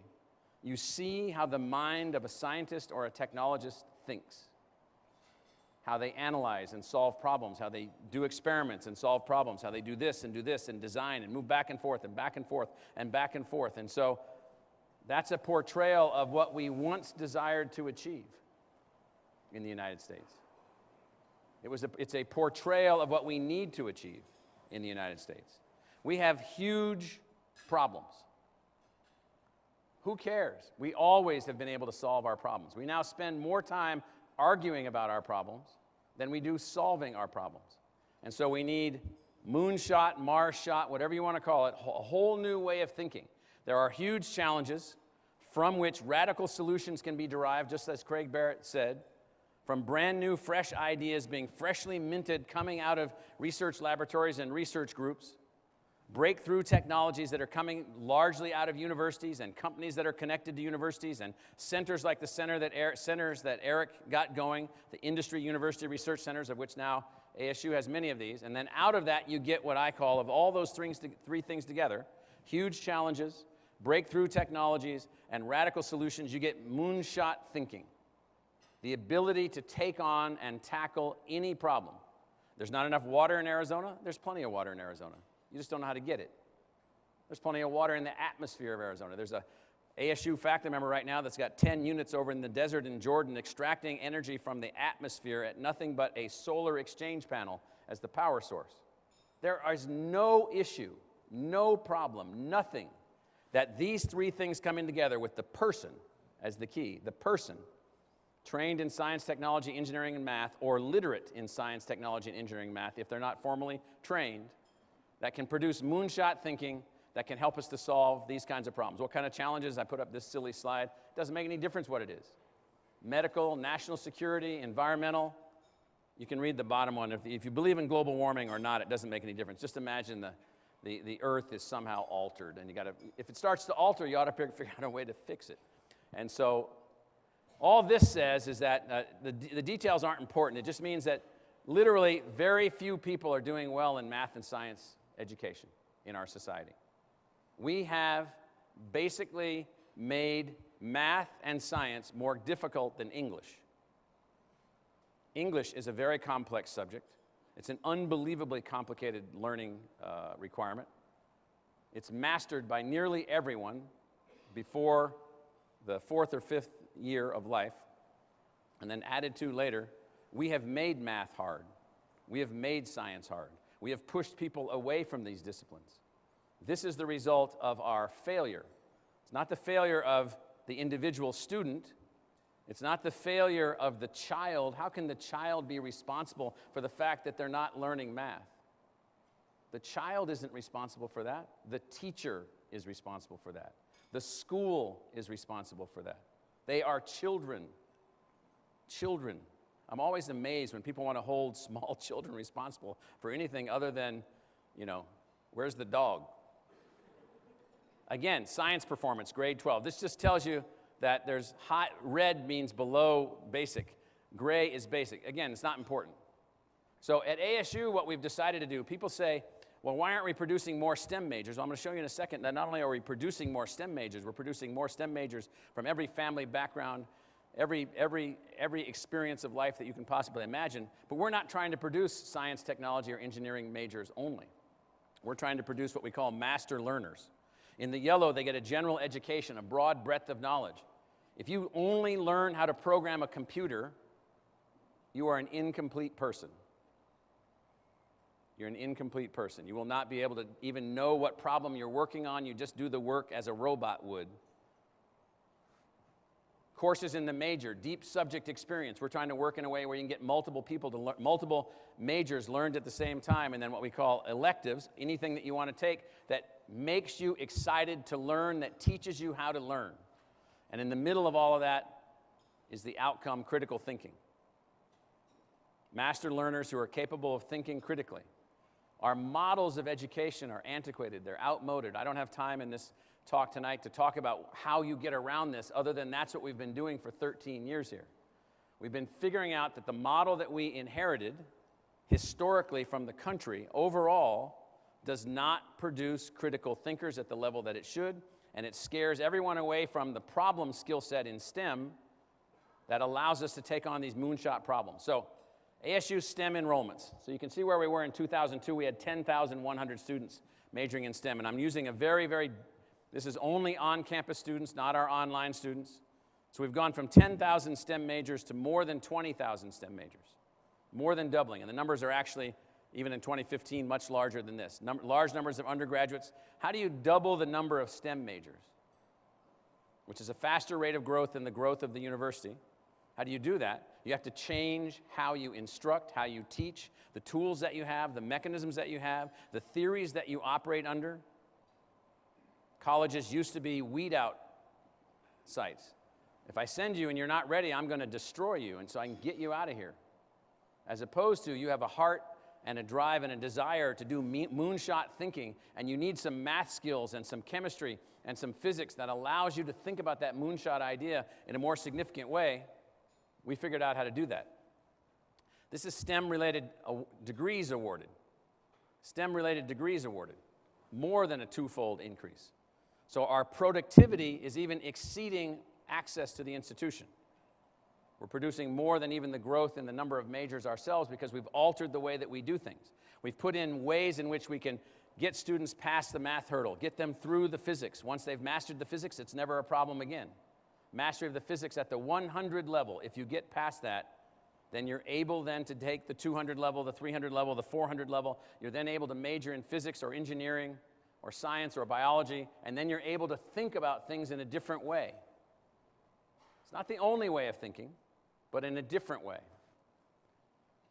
G: you see how the mind of a scientist or a technologist thinks, how they analyze and solve problems, how they do experiments and solve problems, how they do this and design and move back and forth and back and forth and back and forth. And so that's a portrayal of what we once desired to achieve in the United States. It's a portrayal of what we need to achieve in the United States. We have huge problems. Who cares? We always have been able to solve our problems. We now spend more time arguing about our problems than we do solving our problems. And so we need moonshot, Mars shot, whatever you want to call it, a whole new way of thinking. There are huge challenges from which radical solutions can be derived, just as Craig Barrett said, from brand new, fresh ideas being freshly minted, coming out of research laboratories and research groups. Breakthrough technologies that are coming largely out of universities and companies that are connected to universities and centers like the centers that Eric got going, the industry university research centers, of which now ASU has many of these. And then out of that, you get what I call, of all those three things together, huge challenges, breakthrough technologies, and radical solutions. You get moonshot thinking, the ability to take on and tackle any problem. There's not enough water in Arizona. There's plenty of water in Arizona. You just don't know how to get it. There's plenty of water in the atmosphere of Arizona. There's a ASU faculty member right now that's got 10 units over in the desert in Jordan extracting energy from the atmosphere at nothing but a solar exchange panel as the power source. There is no issue, no problem, nothing that these three things coming together with the person as the key, the person trained in science, technology, engineering, and math, or literate in science, technology, and engineering, and math, if they're not formally trained, that can produce moonshot thinking that can help us to solve these kinds of problems. What kind of challenges? I put up this silly slide. It doesn't make any difference what it is. Medical, national security, environmental. You can read the bottom one. If you believe in global warming or not, it doesn't make any difference. Just imagine the Earth is somehow altered, and if it starts to alter, you ought to figure out a way to fix it. And so all this says is that the details aren't important. It just means that literally very few people are doing well in math and science education in our society. We have basically made math and science more difficult than English. English is a very complex subject. It's an unbelievably complicated learning requirement. It's mastered by nearly everyone before the 4th or 5th year of life, and then added to later. We have made math hard. We have made science hard. We have pushed people away from these disciplines. This is the result of our failure. It's not the failure of the individual student. It's not the failure of the child. How can the child be responsible for the fact that they're not learning math? The child isn't responsible for that. The teacher is responsible for that. The school is responsible for that. They are children. Children. I'm always amazed when people want to hold small children responsible for anything other than, where's the dog? Again, science performance, grade 12. This just tells you that there's red means below basic. Gray is basic. Again, it's not important. So at ASU, what we've decided to do, people say, well, why aren't we producing more STEM majors? Well, I'm going to show you in a second that not only are we producing more STEM majors, we're producing more STEM majors from every family background, every experience of life that you can possibly imagine. But we're not trying to produce science, technology, or engineering majors only. We're trying to produce what we call master learners. In the yellow, they get a general education, a broad breadth of knowledge. If you only learn how to program a computer, you are an incomplete person. You're an incomplete person. You will not be able to even know what problem you're working on. You just do the work as a robot would. Courses in the major, deep subject experience. We're trying to work in a way where you can get multiple people to learn, multiple majors learned at the same time, and then what we call electives, anything that you want to take that makes you excited to learn, that teaches you how to learn. And in the middle of all of that is the outcome, critical thinking. Master learners who are capable of thinking critically. Our models of education are antiquated, they're outmoded. I don't have time in this talk tonight to talk about how you get around this, other than that's what we've been doing for 13 years here. We've been figuring out that the model that we inherited historically from the country overall does not produce critical thinkers at the level that it should, and it scares everyone away from the problem skill set in STEM that allows us to take on these moonshot problems. So ASU STEM enrollments. So you can see where we were in 2002. We had 10,100 students majoring in STEM, and I'm using a this is only on-campus students, not our online students. So we've gone from 10,000 STEM majors to more than 20,000 STEM majors, more than doubling. And the numbers are actually, even in 2015, much larger than this. Large numbers of undergraduates. How do you double the number of STEM majors, which is a faster rate of growth than the growth of the university? How do you do that? You have to change how you instruct, how you teach, the tools that you have, the mechanisms that you have, the theories that you operate under. Colleges used to be weed-out sites. If I send you and you're not ready, I'm going to destroy you, and so I can get you out of here. As opposed to, you have a heart and a drive and a desire to do moonshot thinking, and you need some math skills and some chemistry and some physics that allows you to think about that moonshot idea in a more significant way. We figured out how to do that. This is STEM-related degrees awarded. STEM-related degrees awarded. More than a twofold increase. So our productivity is even exceeding access to the institution. We're producing more than even the growth in the number of majors ourselves because we've altered the way that we do things. We've put in ways in which we can get students past the math hurdle, get them through the physics. Once they've mastered the physics, it's never a problem again. Mastery of the physics at the 100 level, if you get past that, then you're able then to take the 200 level, the 300 level, the 400 level. You're then able to major in physics or engineering or science or biology, and then you're able to think about things in a different way. It's not the only way of thinking, but in a different way.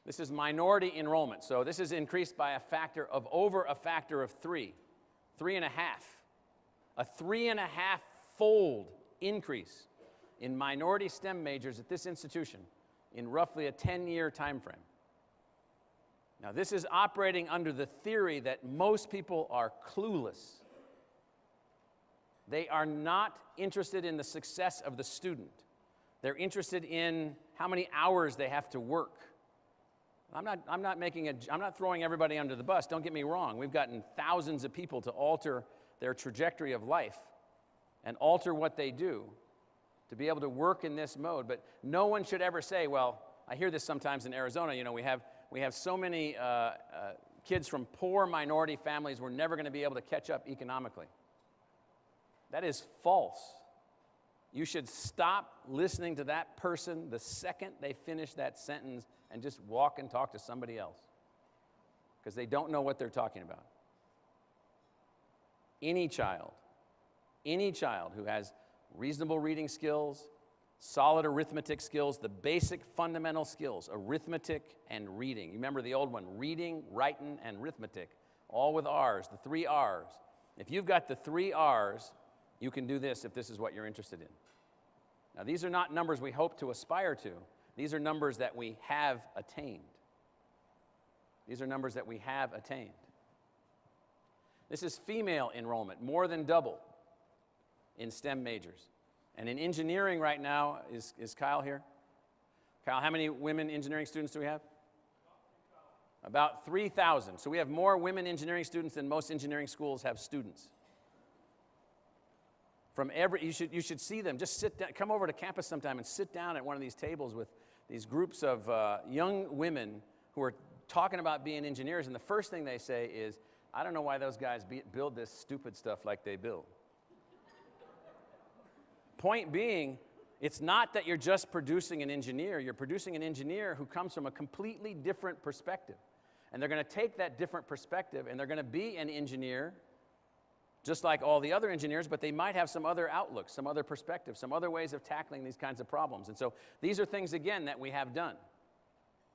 G: This is minority enrollment. So this is increased by over a factor of 3, 3.5. A 3.5-fold increase in minority STEM majors at this institution in roughly a 10-year time frame. Now, this is operating under the theory that most people are clueless. They are not interested in the success of the student. They're interested in how many hours they have to work. I'm not throwing everybody under the bus. Don't get me wrong. We've gotten thousands of people to alter their trajectory of life and alter what they do to be able to work in this mode. But no one should ever say, well, I hear this sometimes in Arizona, we have so many kids from poor minority families, we're never going to be able to catch up economically. That is false. You should stop listening to that person the second they finish that sentence and just walk and talk to somebody else, because they don't know what they're talking about. Any child who has reasonable reading skills, solid arithmetic skills, the basic fundamental skills, arithmetic and reading. You remember the old one, reading, writing, and arithmetic, all with R's, the 3 R's. If you've got the 3 R's, you can do this if this is what you're interested in. Now, these are not numbers we hope to aspire to. These are numbers that we have attained. These are numbers that we have attained. This is female enrollment, more than double in STEM majors. And in engineering right now, is Kyle here? Kyle, how many women engineering students do we have? About 3,000. So we have more women engineering students than most engineering schools have students. You should see them. Just sit down, come over to campus sometime and sit down at one of these tables with these groups of young women who are talking about being engineers, and the first thing they say is, I don't know why those guys build this stupid stuff like they build. Point being, it's not that you're just producing an engineer, you're producing an engineer who comes from a completely different perspective. And they're going to take that different perspective and they're going to be an engineer just like all the other engineers, but they might have some other outlooks, some other perspectives, some other ways of tackling these kinds of problems. And so these are things, again, that we have done.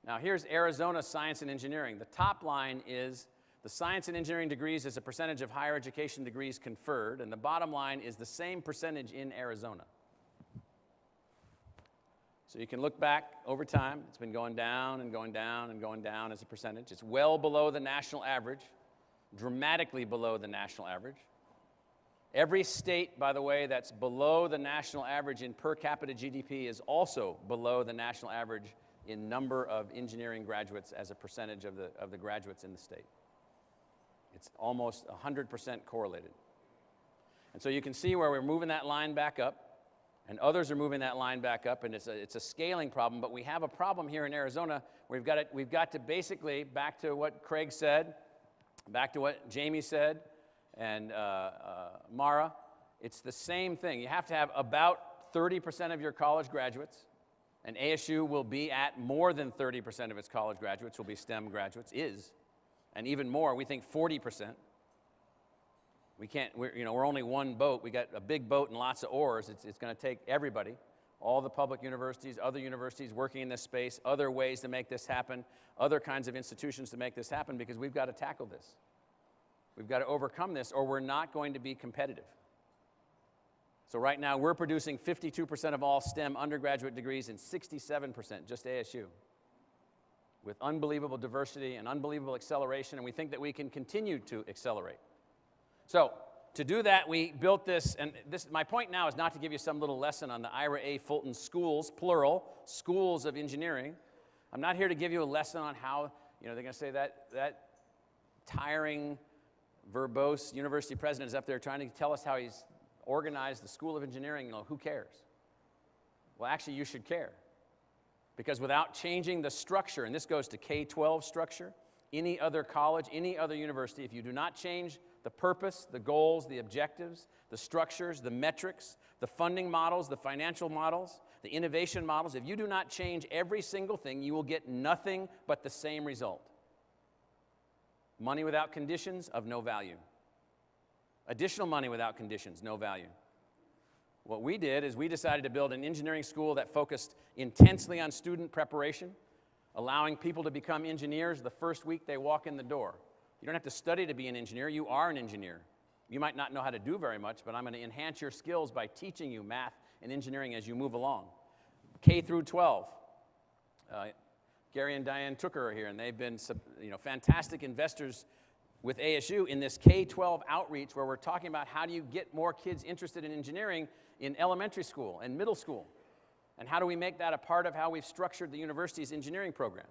G: Now here's Arizona Science and Engineering. The top line is the science and engineering degrees as a percentage of higher education degrees conferred, and the bottom line is the same percentage in Arizona. So you can look back over time. It's been going down and going down and going down as a percentage. It's well below the national average, dramatically below the national average. Every state, by the way, that's below the national average in per capita GDP is also below the national average in number of engineering graduates as a percentage of the graduates in the state. It's almost 100% correlated. And so you can see where we're moving that line back up, and others are moving that line back up, and it's a scaling problem, but we have a problem here in Arizona. We've got to basically, back to what Craig said, back to what Jaime said, and Mara, it's the same thing. You have to have about 30% of your college graduates, and ASU will be at more than 30% of its college graduates will be STEM graduates, and even more, we think 40%. We're only one boat. We got a big boat and lots of oars. It's going to take everybody, all the public universities, other universities working in this space, other ways to make this happen, other kinds of institutions to make this happen, because we've got to tackle this. We've got to overcome this, or we're not going to be competitive. So right now, we're producing 52% of all STEM undergraduate degrees and 67% just ASU, with unbelievable diversity and unbelievable acceleration, and we think that we can continue to accelerate. So to do that, we built this, and my point now is not to give you some little lesson on the Ira A. Fulton schools, plural, schools of engineering. I'm not here to give you a lesson on how, they're going to say that tiring, verbose university president is up there trying to tell us how he's organized the School of Engineering. Who cares? Well, actually, you should care. Because without changing the structure, and this goes to K-12 structure, any other college, any other university, if you do not change the purpose, the goals, the objectives, the structures, the metrics, the funding models, the financial models, the innovation models, if you do not change every single thing, you will get nothing but the same result. Money without conditions, of no value. Additional money without conditions, no value. What we did is we decided to build an engineering school that focused intensely on student preparation, allowing people to become engineers the first week they walk in the door. You don't have to study to be an engineer, you are an engineer. You might not know how to do very much, but I'm going to enhance your skills by teaching you math and engineering as you move along. K through 12. Gary and Diane Tooker are here, and they've been fantastic investors with ASU in this K-12 outreach where we're talking about how do you get more kids interested in engineering in elementary school and middle school, and how do we make that a part of how we've structured the university's engineering program.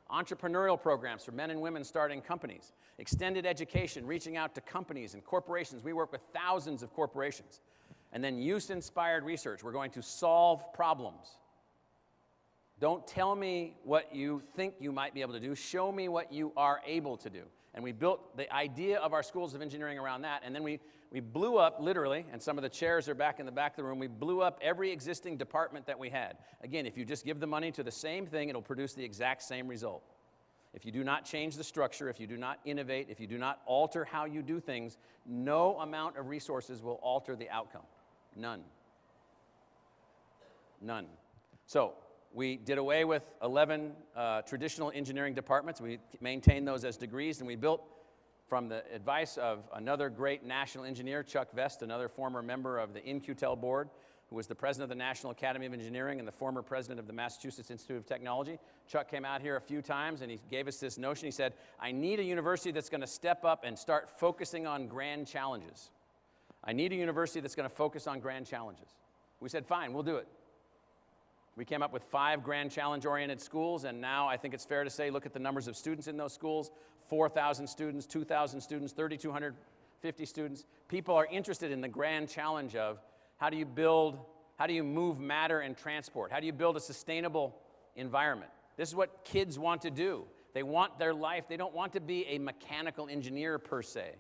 G: Entrepreneurial programs for men and women starting companies, extended education, reaching out to companies and corporations. We work with thousands of corporations. And then use-inspired research. We're going to solve problems. Don't tell me what you think you might be able to do. Show me what you are able to do. And we built the idea of our schools of engineering around that. And then we blew up, literally, and some of the chairs are back in the back of the room, we blew up every existing department that we had. Again, if you just give the money to the same thing, it'll produce the exact same result. If you do not change the structure, if you do not innovate, if you do not alter how you do things, no amount of resources will alter the outcome. None. None. So we did away with 11 traditional engineering departments. We maintained those as degrees, and we built, from the advice of another great national engineer, Chuck Vest, another former member of the InQtel board, who was the president of the National Academy of Engineering and the former president of the Massachusetts Institute of Technology. Chuck came out here a few times, and he gave us this notion. He said, I need a university that's going to step up and start focusing on grand challenges. I need a university that's going to focus on grand challenges. We said, fine, we'll do it. We came up with 5 grand challenge-oriented schools, and now I think it's fair to say, look at the numbers of students in those schools, 4,000 students, 2,000 students, 3,200 50 students. People are interested in the grand challenge of how do you move matter and transport? How do you build a sustainable environment? This is what kids want to do. They want their life, they don't want to be a mechanical engineer per se.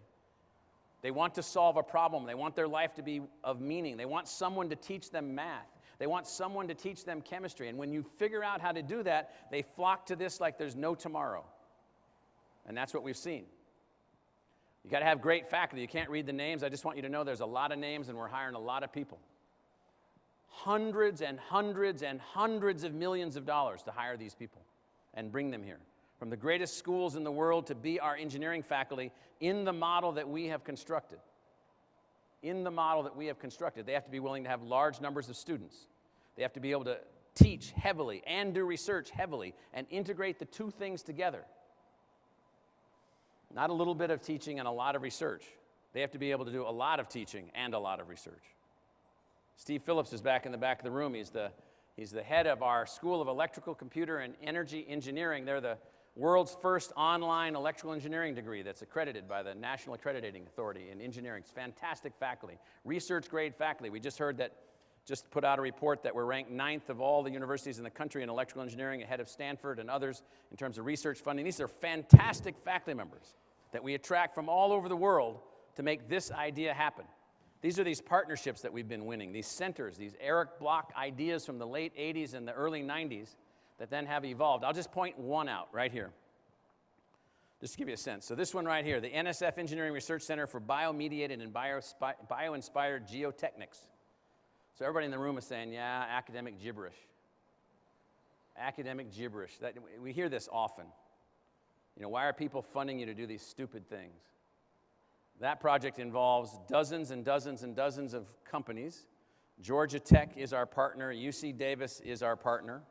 G: They want to solve a problem. They want their life to be of meaning. They want someone to teach them math. They want someone to teach them chemistry. And when you figure out how to do that, they flock to this like there's no tomorrow. And that's what we've seen. You got to have great faculty. You can't read the names. I just want you to know there's a lot of names and we're hiring a lot of people. Hundreds and hundreds and hundreds of millions of dollars to hire these people and bring them here. From the greatest schools in the world to be our engineering faculty in the model that we have constructed. In the model that we have constructed, they have to be willing to have large numbers of students. They have to be able to teach heavily and do research heavily and integrate the two things together. Not a little bit of teaching and a lot of research. They have to be able to do a lot of teaching and a lot of research. Steve Phillips is back in the back of the room. He's the head of our School of Electrical, Computer, and Energy Engineering. They're the world's first online electrical engineering degree that's accredited by the National Accrediting Authority in engineering. It's fantastic faculty, research grade faculty. We just heard that, just put out a report that we're ranked 9th of all the universities in the country in electrical engineering, ahead of Stanford and others in terms of research funding. These are fantastic faculty members that we attract from all over the world to make this idea happen. These are these partnerships that we've been winning, these centers, these Erich Bloch ideas from the late 80s and the early 90s that then have evolved. I'll just point one out right here, just to give you a sense. So this one right here, the NSF Engineering Research Center for Biomediated and Bio-Inspired Geotechnics. So everybody in the room is saying, yeah, academic gibberish. Academic gibberish. We hear this often. You know, why are people funding you to do these stupid things? That project involves dozens and dozens and dozens of companies. Georgia Tech is our partner. UC Davis is our partner.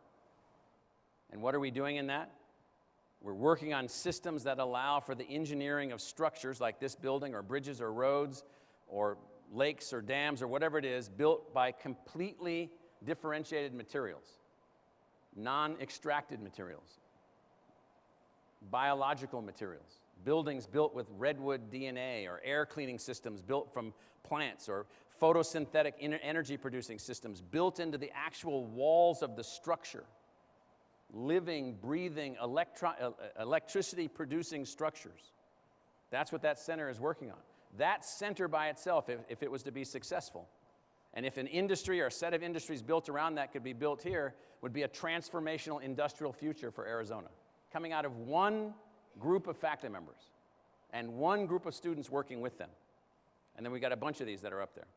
G: And what are we doing in that? We're working on systems that allow for the engineering of structures like this building or bridges or roads or lakes or dams or whatever it is, built by completely differentiated materials, non-extracted materials, biological materials, buildings built with redwood DNA or air cleaning systems built from plants or photosynthetic energy producing systems built into the actual walls of the structure. Living, breathing, electricity-producing structures. That's what that center is working on. That center by itself, if it was to be successful, and if an industry or a set of industries built around that could be built here, would be a transformational industrial future for Arizona, coming out of one group of faculty members and one group of students working with them. And then we got a bunch of these that are up there.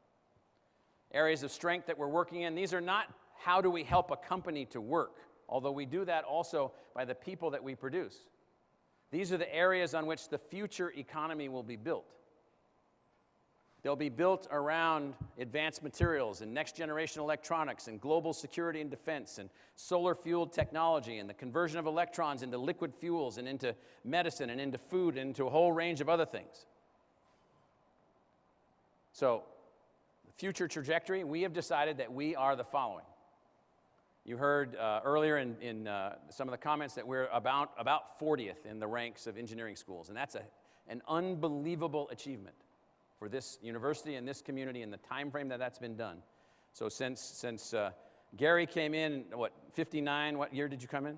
G: Areas of strength that we're working in, these are not how do we help a company to work, although we do that also by the people that we produce. These are the areas on which the future economy will be built. They'll be built around advanced materials and next-generation electronics and global security and defense and solar-fueled technology and the conversion of electrons into liquid fuels and into medicine and into food and into a whole range of other things. So, the future trajectory, we have decided that we are the following. You heard earlier in some of the comments that we're about 40th in the ranks of engineering schools, and that's an unbelievable achievement for this university and this community in the time frame that that's been done. So since Gary came in, 59, what year did you come in?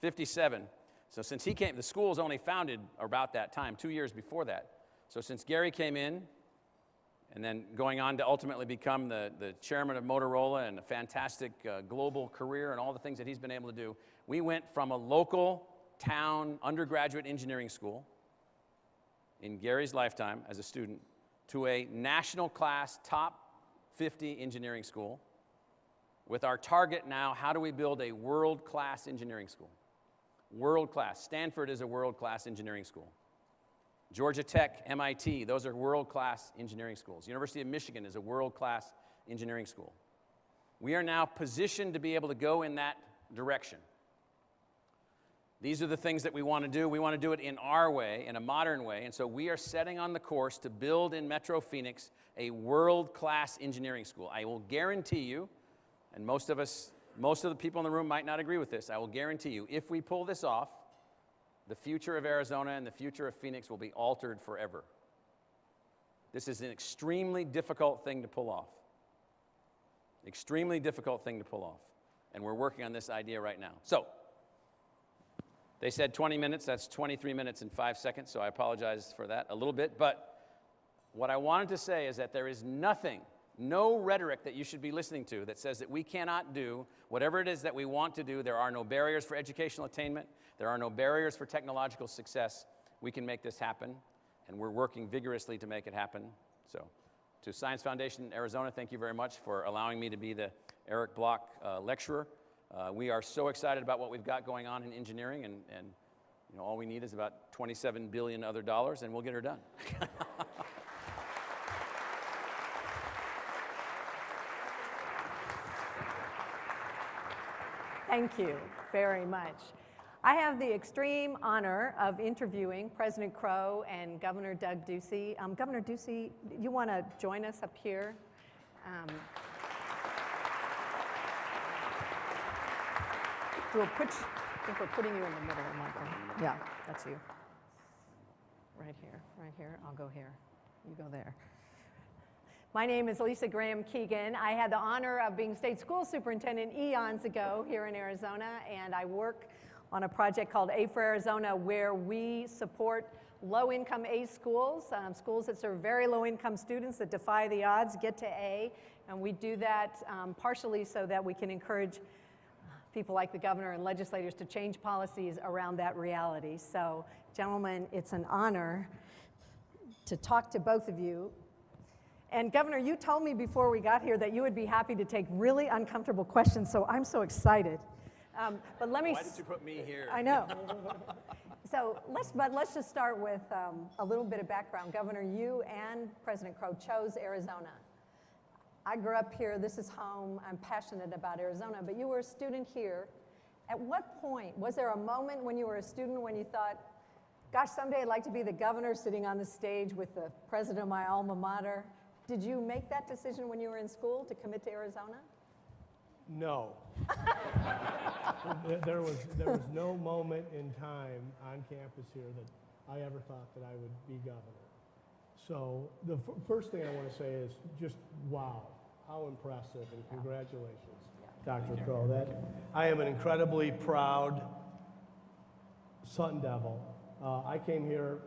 G: 57. So since he came, the school was only founded about that time, 2 years before that. So since Gary came in, and then going on to ultimately become the chairman of Motorola and a fantastic global career and all the things that he's been able to do, we went from a local town undergraduate engineering school in Gary's lifetime as a student to a national class top 50 engineering school with our target now, how do we build a world-class engineering school? World-class. Stanford is a world-class engineering school. Georgia Tech, MIT, those are world-class engineering schools. University of Michigan is a world-class engineering school. We are now positioned to be able to go in that direction. These are the things that we want to do. We want to do it in our way, in a modern way, and so we are setting on the course to build in Metro Phoenix a world-class engineering school. I will guarantee you, and most of the people in the room might not agree with this, I will guarantee you, if we pull this off, the future of Arizona and the future of Phoenix will be altered forever. This is an extremely difficult thing to pull off. Extremely difficult thing to pull off. And we're working on this idea right now. So, they said 20 minutes. That's 23 minutes and 5 seconds, so I apologize for that a little bit. But what I wanted to say is that there is nothing, no rhetoric that you should be listening to that says that we cannot do whatever it is that we want to do. There are no barriers for educational attainment. There are no barriers for technological success. We can make this happen, and we're working vigorously to make it happen. So, to Science Foundation Arizona, thank you very much for allowing me to be the Erich Bloch lecturer. We are so excited about what we've got going on in engineering, and you know, all we need is about $27 billion other dollars, and we'll get her done.
H: Thank you very much. I have the extreme honor of interviewing President Crow and Governor Doug Ducey. Governor Ducey, you want to join us up here? I think we're putting you in the middle, Michael. Yeah, that's you. Right here. I'll go here. You go there. My name is Lisa Graham Keegan. I had the honor of being state school superintendent eons ago here in Arizona, and I work on a project called A for Arizona, where we support low-income A schools, schools that serve very low-income students that defy the odds, get to A, and we do that partially so that we can encourage people like the governor and legislators to change policies around that reality. So, gentlemen, it's an honor to talk to both of you. And Governor, you told me before we got here that you would be happy to take really uncomfortable questions, so I'm so excited. But let me.
G: Why did you put me here?
H: I know. So let's just start with a little bit of background. Governor, you and President Crow chose Arizona. I grew up here. This is home. I'm passionate about Arizona, but you were a student here. At what point, was there a moment when you were a student when you thought, gosh, someday I'd like to be the governor sitting on the stage with the president of my alma mater? Did you make that decision when you were in school to commit to Arizona?
I: No. there was no moment in time on campus here that I ever thought that I would be governor. So the first thing I want to say is just wow, how impressive, and congratulations, Dr. Crow. I am an incredibly proud Sun Devil. I came here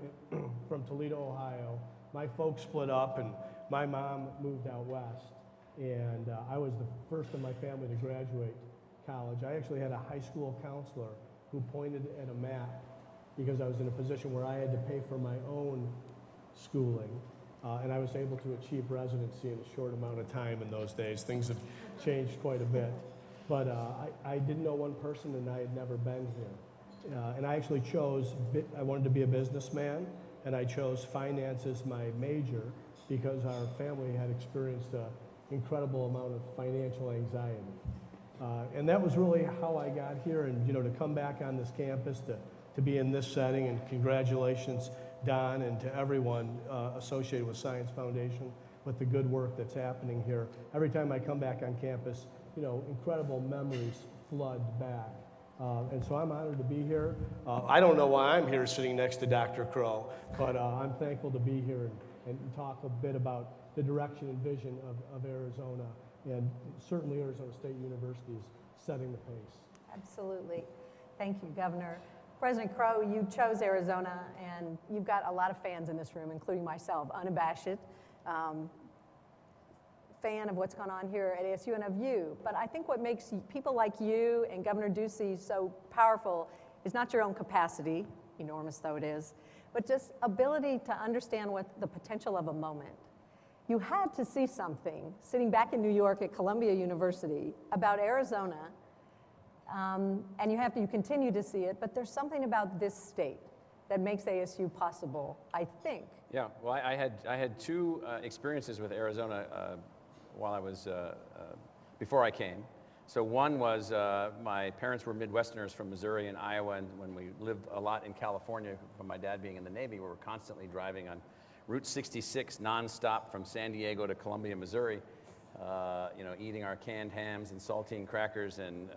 I: from Toledo, Ohio. My folks split up, and my mom moved out west. And I was the first in my family to graduate college. I actually had a high school counselor who pointed at a map because I was in a position where I had to pay for my own schooling. And I was able to achieve residency in a short amount of time in those days. Things have changed quite a bit. But I didn't know one person, and I had never been here. And I actually I wanted to be a businessman, and I chose finance as my major because our family had experienced an incredible amount of financial anxiety. And that was really how I got here, and to come back on this campus, to be in this setting, and congratulations, Don, and to everyone associated with Science Foundation with the good work that's happening here. Every time I come back on campus, incredible memories flood back. And so I'm honored to be here. I don't know why I'm here sitting next to Dr. Crow, but I'm thankful to be here and talk a bit about the direction and vision of Arizona, and certainly Arizona State University is setting the pace.
H: Absolutely. Thank you, Governor. President Crow, you chose Arizona, and you've got a lot of fans in this room, including myself, unabashed fan of what's going on here at ASU and of you. But I think what makes people like you and Governor Ducey so powerful is not your own capacity, enormous though it is, but just ability to understand what the potential of a moment. You had to see something sitting back in New York at Columbia University about Arizona, and you continue to see it, but there's something about this state that makes ASU possible, I think.
G: Yeah, well, I had two experiences with Arizona while I was, before I came. So one was my parents were Midwesterners from Missouri and Iowa, and when we lived a lot in California, from my dad being in the Navy, we were constantly driving on Route 66 nonstop from San Diego to Columbia, Missouri, eating our canned hams and saltine crackers and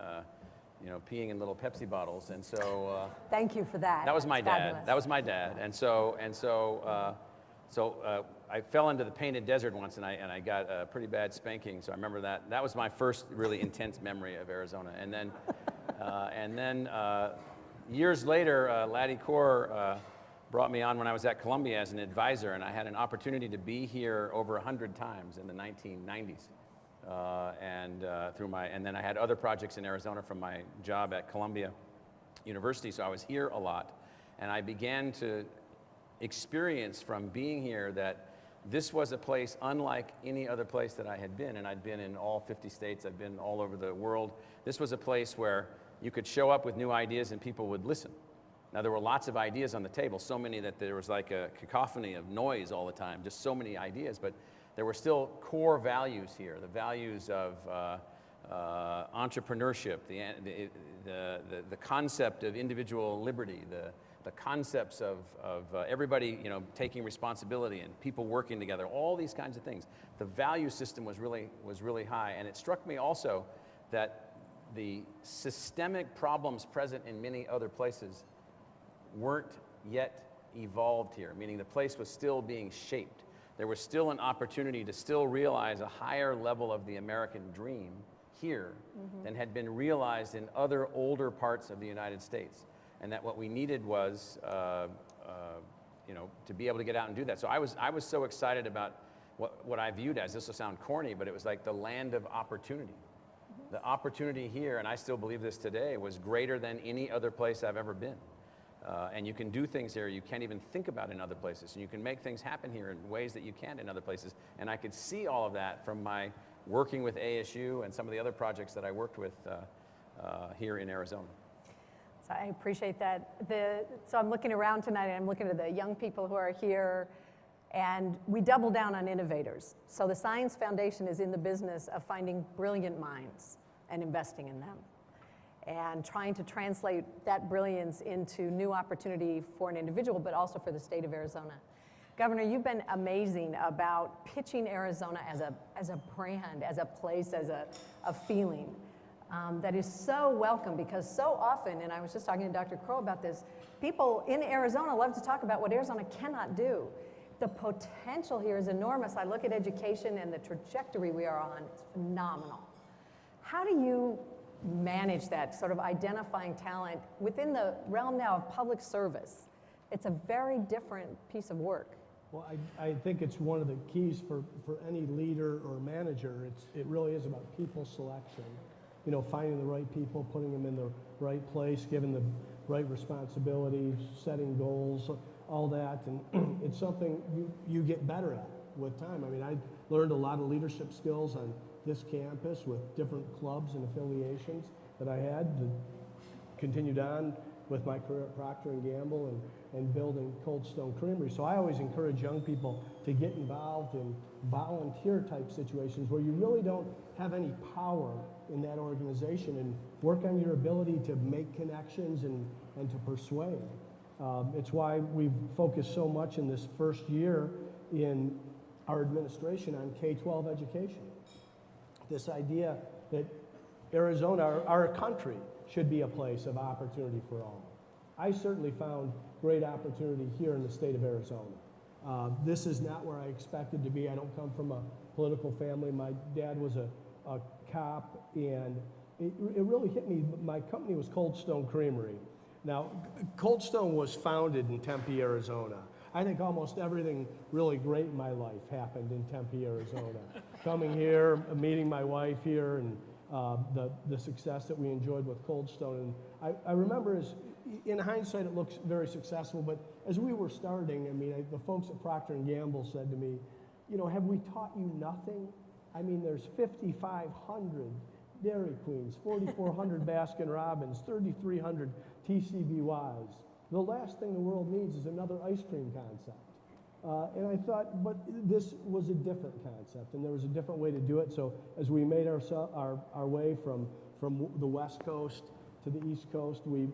G: peeing in little Pepsi bottles. And so
H: thank you for that.
G: That was my
H: That's
G: dad.
H: fabulous.
G: That was my dad. And so I fell into the painted desert once, and I got a pretty bad spanking. So I remember that. That was my first really intense memory of Arizona. And then years later, Laddie Core brought me on when I was at Columbia as an advisor, and I had an opportunity to be here over 100 times in the 1990s. And then I had other projects in Arizona from my job at Columbia University, so I was here a lot. And I began to experience from being here that this was a place unlike any other place that I had been, and I'd been in all 50 states, I'd been all over the world. This was a place where you could show up with new ideas and people would listen. Now, there were lots of ideas on the table, so many that there was like a cacophony of noise all the time, just so many ideas, but there were still core values here, the values of entrepreneurship, the concept of individual liberty, the concepts of everybody, you know, taking responsibility and people working together, all these kinds of things. The value system was really high, and it struck me also that the systemic problems present in many other places weren't yet evolved here, meaning the place was still being shaped. There was still an opportunity to still realize a higher level of the American dream here than had been realized in other older parts of the United States. And that what we needed was, you know, to be able to get out and do that. So I was so excited about what I viewed as, this will sound corny, but it was like the land of opportunity. The opportunity here, and I still believe this today, was greater than any other place I've ever been. And you can do things here you can't even think about in other places. And you can make things happen here in ways that you can't in other places. And I could see all of that from my working with ASU and some of the other projects that I worked with here in Arizona.
H: So I appreciate that. So I'm looking around tonight, and I'm looking at the young people who are here, and we double down on innovators. So the Science Foundation is in the business of finding brilliant minds and investing in them, and trying to translate that brilliance into new opportunity for an individual, but also for the state of Arizona. Governor, you've been amazing about pitching Arizona as a brand, as a place, as a feeling that is so welcome, because so often, and I was just talking to Dr. Crow about this, people in Arizona love to talk about what Arizona cannot do. The potential here is enormous. I look at education and the trajectory we are on, it's phenomenal. How do you manage that, sort of identifying talent within the realm now of public service? It's a very different piece of work.
I: Well, I think it's one of the keys for any leader or manager. It really is about people selection. You know, finding the right people, putting them in the right place, giving the right responsibilities, setting goals, all that. And it's something you get better at with time. I mean, I learned a lot of leadership skills on this campus with different clubs and affiliations that I had. Continued on with my career at Procter & Gamble and building Cold Stone Creamery. So I always encourage young people to get involved in volunteer type situations where you really don't have any power in that organization, and work on your ability to make connections and to persuade. It's why we've focused so much in this first year in our administration on K-12 education. This idea that Arizona, our country, should be a place of opportunity for all. I certainly found great opportunity here in the state of Arizona. This is not where I expected to be. I don't come from a political family. My dad was a cop, and it really hit me. My company was Cold Stone Creamery. Now, Cold Stone was founded in Tempe, Arizona. I think almost everything really great in my life happened in Tempe, Arizona. Coming here, meeting my wife here, and the success that we enjoyed with Cold Stone. And I remember, in hindsight, it looks very successful, but as we were starting, I mean, the folks at Procter & Gamble said to me, you know, have we taught you nothing? I mean, there's 5,500 Dairy Queens, 4,400 Baskin Robbins, 3,300 TCBYs. The last thing the world needs is another ice cream concept. And I thought, but this was a different concept, and there was a different way to do it. So as we made our way from the West Coast to the East Coast, we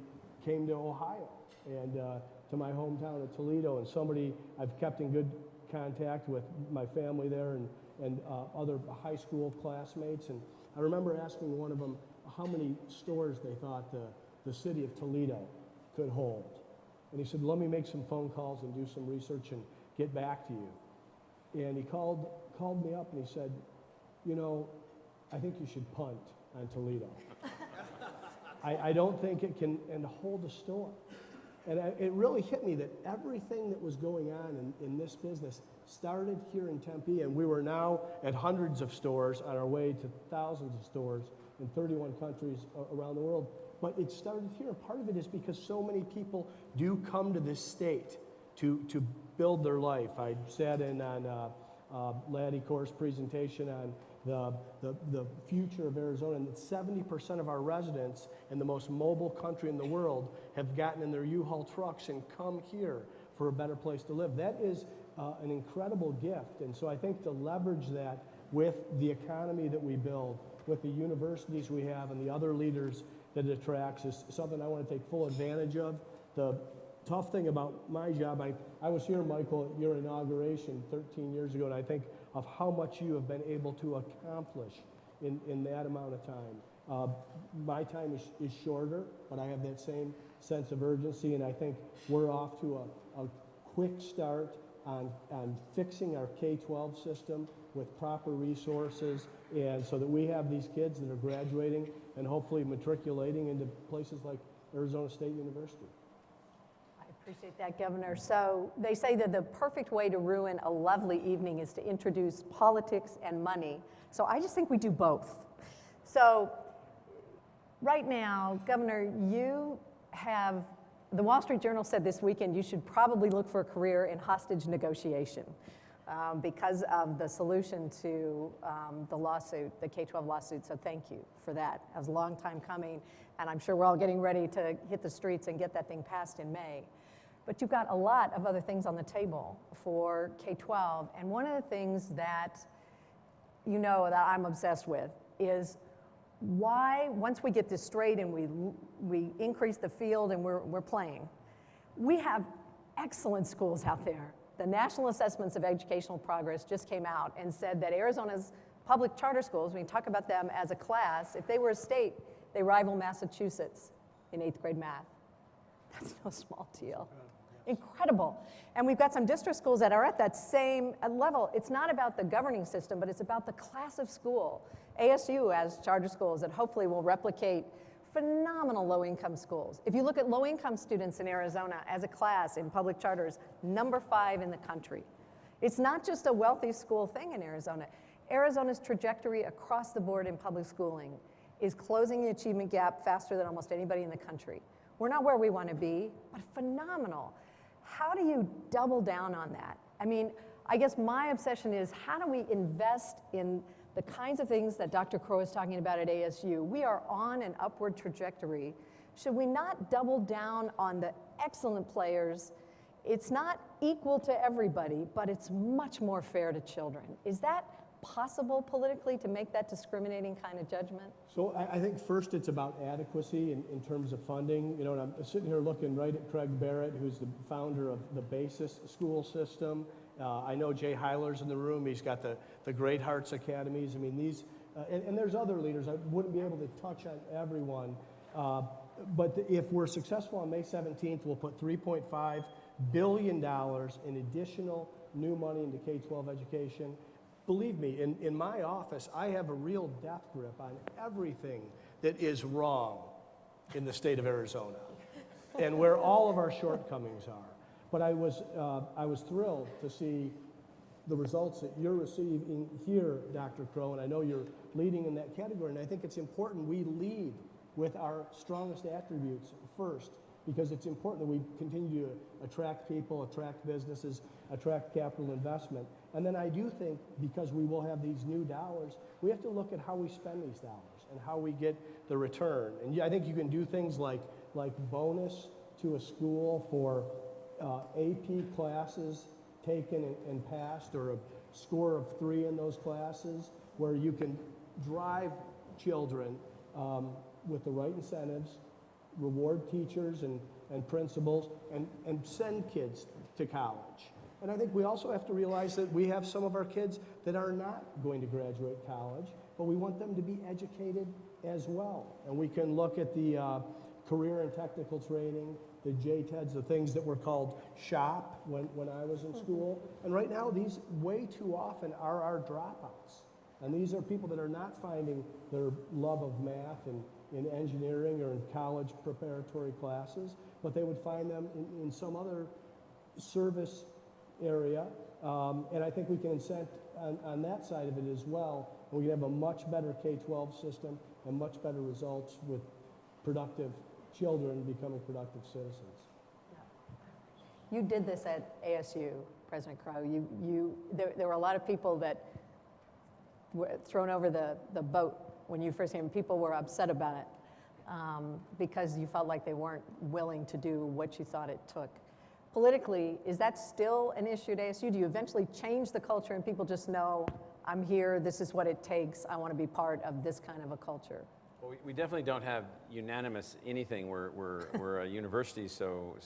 I: came to Ohio and to my hometown of Toledo. And I've kept in good contact with my family there and other high school classmates. And I remember asking one of them how many stores they thought the city of Toledo could hold. And he said, let me make some phone calls and do some research and get back to you. And he called me up and he said, you know, I think you should punt on Toledo. I don't think it can and hold a store. And it really hit me that everything that was going on in this business started here in Tempe, and we were now at hundreds of stores on our way to thousands of stores in 31 countries around the world. But it started here. Part of it is because so many people do come to this state to build their life. I sat in on Laddie Corr's presentation on the future of Arizona, and that 70% of our residents in the most mobile country in the world have gotten in their U-Haul trucks and come here for a better place to live. That is an incredible gift, and so I think to leverage that with the economy that we build, with the universities we have and the other leaders that it attracts is something I want to take full advantage of. The tough thing about my job, I was here, Michael, at your inauguration 13 years ago, and I think of how much you have been able to accomplish in that amount of time. My time is shorter, but I have that same sense of urgency, and I think we're off to a quick start on fixing our K-12 system with proper resources, and so that we have these kids that are graduating and hopefully matriculating into places like Arizona State University.
H: I appreciate that, Governor. So they say that the perfect way to ruin a lovely evening is to introduce politics and money. So I just think we do both. So right now, Governor, you have, the Wall Street Journal said this weekend you should probably look for a career in hostage negotiation because of the solution to the lawsuit, the K-12 lawsuit. So thank you for that. It was a long time coming, and I'm sure we're all getting ready to hit the streets and get that thing passed in May. But you've got a lot of other things on the table for K-12, and one of the things that you know that I'm obsessed with is why, once we get this straight and we increase the field and we're playing, we have excellent schools out there. The National Assessments of Educational Progress just came out and said that Arizona's public charter schools, when you talk about them as a class, if they were a state, they rival Massachusetts in 8th grade math. That's no small deal. Incredible. And we've got some district schools that are at that same level. It's not about the governing system, but it's about the class of school. ASU has charter schools that hopefully will replicate phenomenal low-income schools. If you look at low-income students in Arizona as a class in public charters, number 5 in the country. It's not just a wealthy school thing in Arizona. Arizona's trajectory across the board in public schooling is closing the achievement gap faster than almost anybody in the country. We're not where we want to be, but phenomenal. How do you double down on that? I mean, I guess my obsession is how do we invest in the kinds of things that Dr. Crow is talking about at ASU? We are on an upward trajectory. Should we not double down on the excellent players? It's not equal to everybody, but it's much more fair to children. Is that possible politically to make that discriminating kind of judgment?
I: So I think first it's about adequacy in terms of funding. You know, and I'm sitting here looking right at Craig Barrett, who's the founder of the BASIS school system. I know Jay Heiler's in the room. He's got the Great Hearts Academies. I mean, these, and there's other leaders. I wouldn't be able to touch on everyone. But if we're successful on May 17th, we'll put $3.5 billion in additional new money into K-12 education. Believe me, in my office, I have a real death grip on everything that is wrong in the state of Arizona and where all of our shortcomings are. But I was thrilled to see the results that you're receiving here, Dr. Crow, and I know you're leading in that category, and I think it's important we lead with our strongest attributes first, because it's important that we continue to attract people, attract businesses, attract capital investment. And then I do think, because we will have these new dollars, we have to look at how we spend these dollars and how we get the return. And I think you can do things like bonus to a school for AP classes taken and passed, or a score of 3 in those classes, where you can drive children with the right incentives, reward teachers and principals, and send kids to college. And I think we also have to realize that we have some of our kids that are not going to graduate college, but we want them to be educated as well. And we can look at the career and technical training, the JTEDs, the things that were called shop when I was in school. And right now, these way too often are our dropouts. And these are people that are not finding their love of math in engineering or in college preparatory classes, but they would find them in some other service area. And I think we can incent on that side of it as well. And we can have a much better K-12 system and much better results with productive children becoming productive citizens.
H: You did this at ASU, President Crow. There were a lot of people that were thrown over the boat when you first came. People were upset about it because you felt like they weren't willing to do what you thought it took. Politically, is that still an issue at ASU? Do you eventually change the culture and people just know, I'm here, this is what it takes, I want to be part of this kind of a culture?
G: Well, we definitely don't have unanimous anything. We're a university, so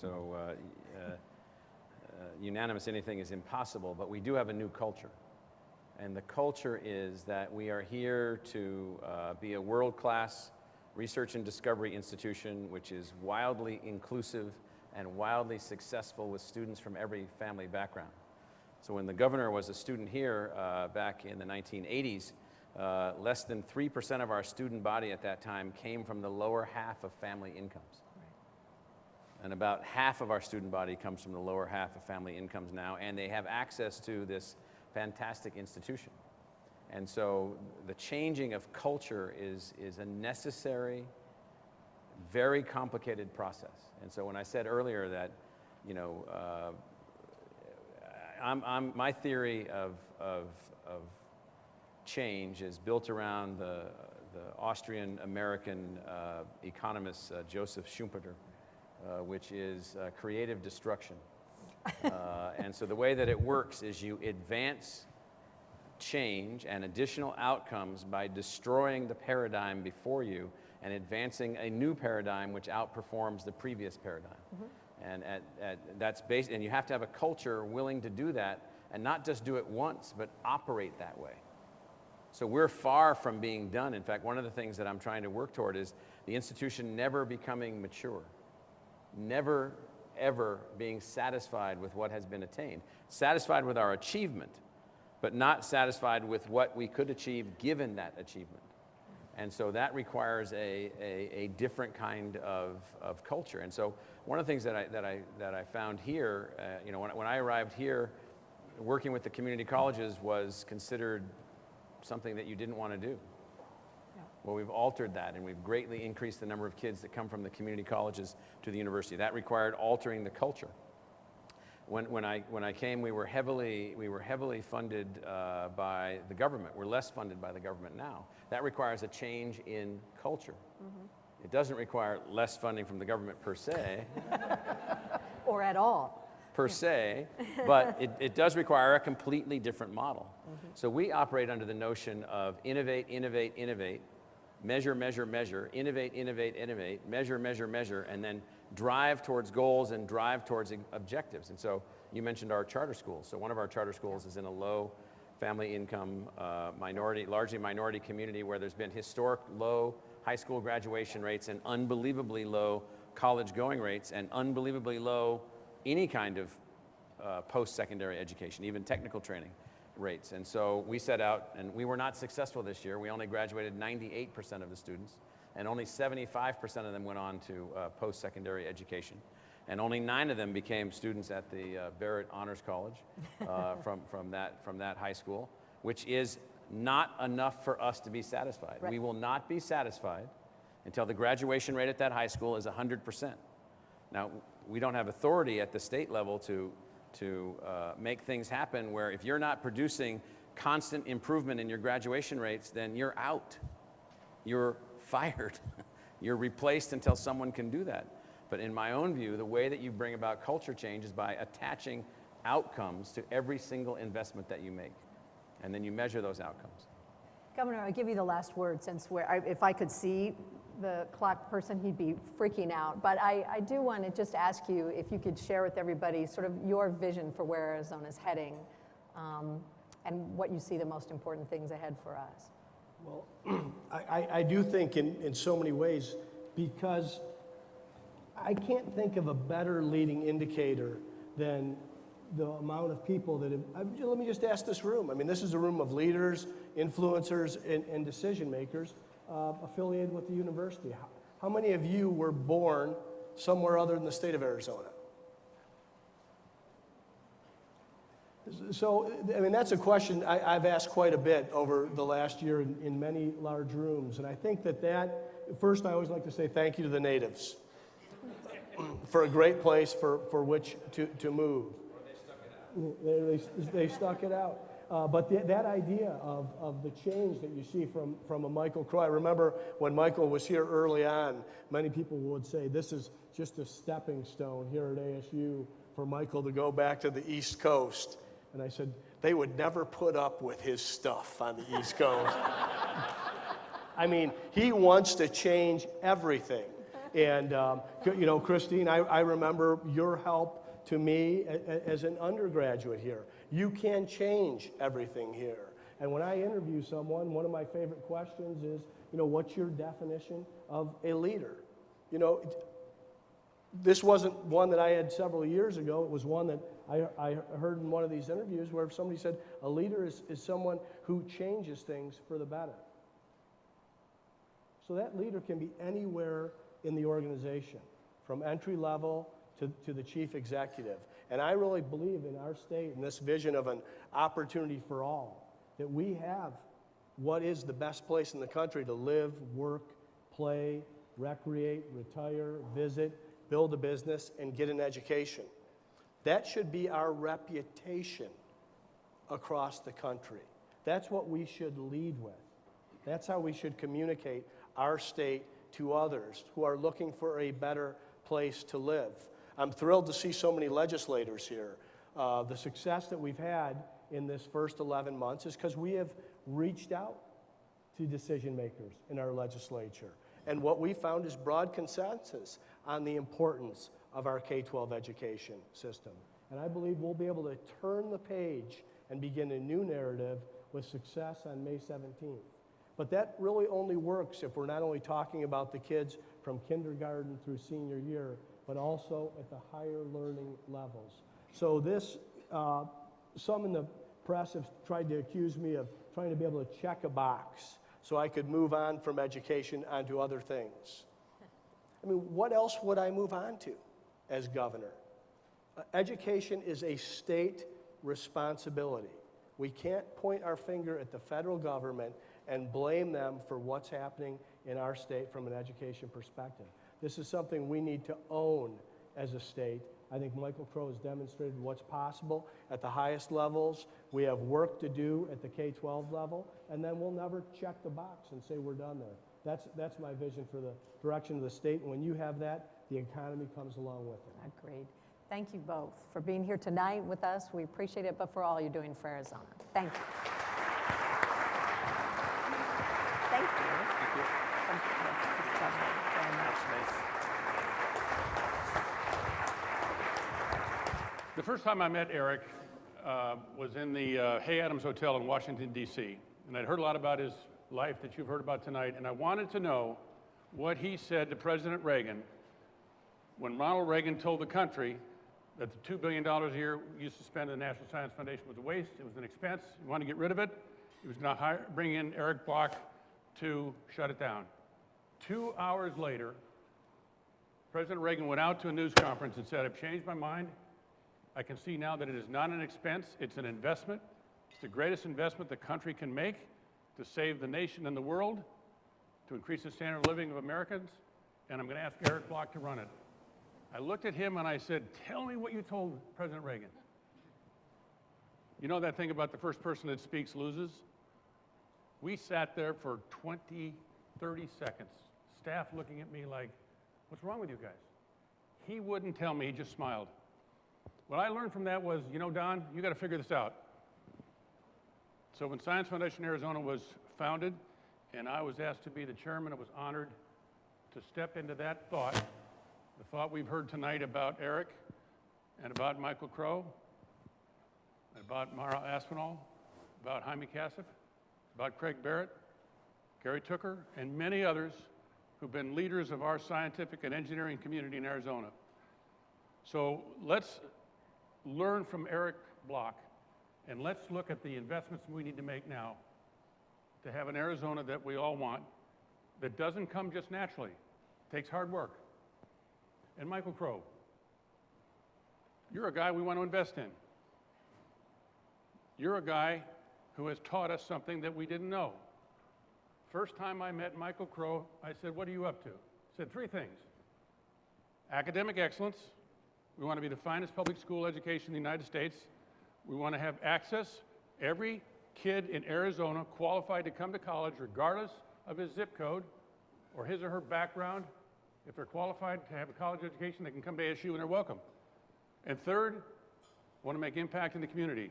G: unanimous anything is impossible, but we do have a new culture. And the culture is that we are here to be a world-class research and discovery institution which is wildly inclusive and wildly successful with students from every family background. So when the governor was a student here back in the 1980s, less than 3% of our student body at that time came from the lower half of family incomes. And about half of our student body comes from the lower half of family incomes now, and they have access to this fantastic institution. And so the changing of culture is a necessary, very complicated process. And so when I said earlier that, you know, my theory of change is built around the Austrian-American economist Joseph Schumpeter, which is creative destruction. And so the way that it works is you advance change and additional outcomes by destroying the paradigm before you and advancing a new paradigm which outperforms the previous paradigm. And that's based, and you have to have a culture willing to do that and not just do it once, but operate that way. So we're far from being done. In fact, one of the things that I'm trying to work toward is the institution never becoming mature, never ever being satisfied with what has been attained, satisfied with our achievement, but not satisfied with what we could achieve given that achievement. And so that requires a different kind of culture. And so one of the things that I found here, you know, when I arrived here, working with the community colleges was considered something that you didn't want to do. Well, we've altered that, and we've greatly increased the number of kids that come from the community colleges to the university. That required altering the culture. When I came, we were heavily funded by the government. We're less funded by the government now. That requires a change in culture. It doesn't require less funding from the government per se.
H: Or at all.
G: Per se, but it does require a completely different model. So we operate under the notion of innovate, innovate, innovate, measure, measure, measure, innovate, innovate, innovate, measure, measure, measure, and then drive towards goals and drive towards objectives. And so you mentioned our charter schools. So one of our charter schools is in a low family income, largely minority community where there's been historic low high school graduation rates and unbelievably low college going rates and unbelievably low any kind of post-secondary education, even technical training rates. And so we set out, and we were not successful this year. We only graduated 98% of the students, and only 75% of them went on to post-secondary education. And only 9 of them became students at the Barrett Honors College from that high school, which is not enough for us to be satisfied.
H: Right.
G: We will not be satisfied until the graduation rate at that high school is 100%. Now, we don't have authority at the state level to make things happen where if you're not producing constant improvement in your graduation rates, then you're out. You're fired. You're replaced until someone can do that. But in my own view, the way that you bring about culture change is by attaching outcomes to every single investment that you make. And then you measure those outcomes.
H: Governor, I'll give you the last word since if I could see the clock person, he'd be freaking out. But I do want to just ask you if you could share with everybody sort of your vision for where Arizona's heading and what you see the most important things ahead for us.
I: Well, I do think in so many ways, because I can't think of a better leading indicator than the amount of people that have, let me just ask this room. I mean, this is a room of leaders, influencers, and decision makers affiliated with the university. How many of you were born somewhere other than the state of Arizona? So, I mean, that's a question I've asked quite a bit over the last year in many large rooms. And I think first I always like to say thank you to the natives for a great place for which to move. They stuck it out. But that idea of the change that you see from a Michael Crow, I remember when Michael was here early on, many people would say this is just a stepping stone here at ASU for Michael to go back to the East Coast. And I said, they would never put up with his stuff on the East Coast. I mean, he wants to change everything. And, you know, Christine, I remember your help to me as an undergraduate here. You can change everything here. And when I interview someone, one of my favorite questions is, you know, what's your definition of a leader? You know, this wasn't one that I had several years ago. It was one that I heard in one of these interviews where somebody said a leader is someone who changes things for the better. So that leader can be anywhere in the organization, from entry level to the chief executive. And I really believe in our state and this vision of an opportunity for all, that we have what is the best place in the country to live, work, play, recreate, retire, visit, build a business, and get an education. That should be our reputation across the country. That's what we should lead with. That's how we should communicate our state to others who are looking for a better place to live. I'm thrilled to see so many legislators here. The success that we've had in this first 11 months is because we have reached out to decision makers in our legislature. And what we found is broad consensus on the importance of our K-12 education system. And I believe we'll be able to turn the page and begin a new narrative with success on May 17th. But that really only works if we're not only talking about the kids from kindergarten through senior year, but also at the higher learning levels. So this, some in the press have tried to accuse me of trying to be able to check a box so I could move on from education onto other things. I mean, what else would I move on to as governor? Education is a state responsibility. We can't point our finger at the federal government and blame them for what's happening in our state from an education perspective. This is something we need to own as a state. I think Michael Crow has demonstrated what's possible at the highest levels. We have work to do at the K-12 level, and then we'll never check the box and say we're done there. That's my vision for the direction of the state, and when you have that, the economy comes along with it.
H: Agreed. Thank you both for being here tonight with us. We appreciate it, but for all you're doing for Arizona. Thank you. Thank you.
G: Thank you.
H: Thank you very much.
J: The first time I met Eric was in the Hay Adams Hotel in Washington, D.C. And I'd heard a lot about his life that you've heard about tonight, and I wanted to know what he said to President Reagan when Ronald Reagan told the country that the $2 billion a year we used to spend in the National Science Foundation was a waste, it was an expense, he wanted to get rid of it. He was going to bring in Erich Bloch to shut it down. 2 hours later, President Reagan went out to a news conference and said, I've changed my mind. I can see now that it is not an expense, it's an investment. It's the greatest investment the country can make to save the nation and the world, to increase the standard of living of Americans, and I'm going to ask Erich Bloch to run it. I looked at him and I said, tell me what you told President Reagan. You know that thing about the first person that speaks loses? We sat there for 20, 30 seconds, staff looking at me like, what's wrong with you guys? He wouldn't tell me, he just smiled. What I learned from that was, you know, Don, you got to figure this out. So when Science Foundation Arizona was founded and I was asked to be the chairman, I was honored to step into that thought, the thought we've heard tonight about Eric and about Michael Crow, about Mara Aspinall, about Jaime Casap, about Craig Barrett, Gary Tooker, and many others who've been leaders of our scientific and engineering community in Arizona. So let's learn from Erich Bloch, and let's look at the investments we need to make now to have an Arizona that we all want, that doesn't come just naturally, takes hard work. And Michael Crow, you're a guy we want to invest in. You're a guy who has taught us something that we didn't know. First time I met Michael Crow, I said, what are you up to? He said 3 things. Academic excellence. We want to be the finest public school education in the United States. We want to have access. Every kid in Arizona qualified to come to college, regardless of his zip code or his or her background. If they're qualified to have a college education, they can come to ASU and they're welcome. And third, want to make impact in the community.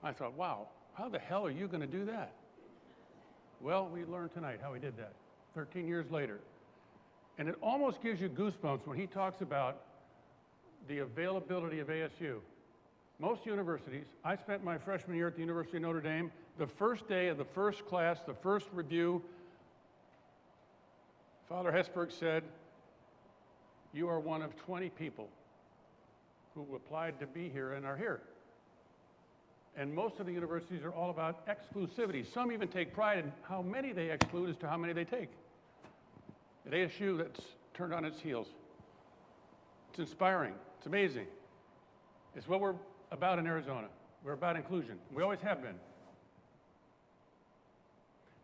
J: I thought, wow, how the hell are you going to do that? Well, we learned tonight how he did that, 13 years later. And it almost gives you goosebumps when he talks about the availability of ASU. Most universities, I spent my freshman year at the University of Notre Dame, the first day of the first class, the first review, Father Hesburgh said, you are one of 20 people who applied to be here and are here. And most of the universities are all about exclusivity. Some even take pride in how many they exclude as to how many they take. At ASU, that's turned on its heels. It's inspiring. It's amazing. It's what we're about in Arizona. We're about inclusion. We always have been.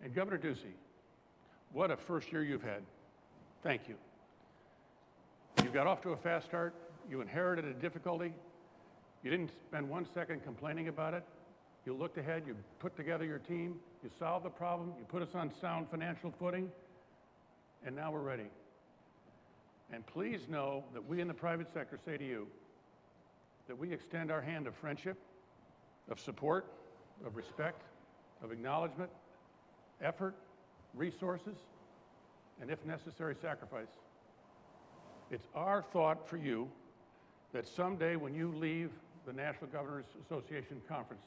J: And Governor Ducey, what a first year you've had. Thank you. You got off to a fast start. You inherited a difficulty. You didn't spend 1 second complaining about it. You looked ahead, you put together your team, you solved the problem, you put us on sound financial footing, and now we're ready. And please know that we in the private sector say to you that we extend our hand of friendship, of support, of respect, of acknowledgement, effort, resources, and if necessary, sacrifice. It's our thought for you that someday when you leave the National Governors Association Conference,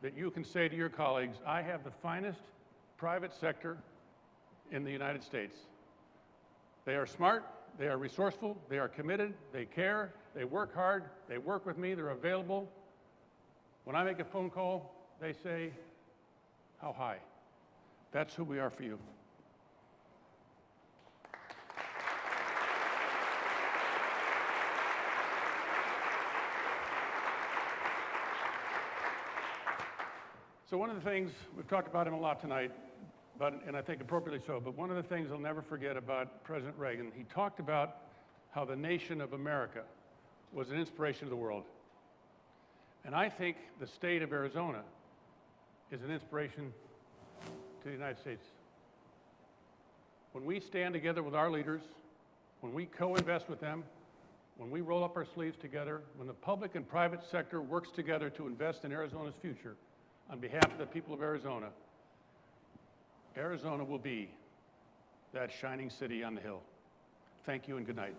J: that you can say to your colleagues, I have the finest private sector in the United States. They are smart, they are resourceful, they are committed, they care, they work hard, they work with me, they're available. When I make a phone call, they say, how high? That's who we are for you. So one of the things, we've talked about him a lot tonight, and I think appropriately so, but one of the things I'll never forget about President Reagan, he talked about how the nation of America was an inspiration to the world. And I think the state of Arizona is an inspiration to the United States. When we stand together with our leaders, when we co-invest with them, when we roll up our sleeves together, when the public and private sector works together to invest in Arizona's future, on behalf of the people of Arizona, Arizona will be that shining city on the hill. Thank you and good night.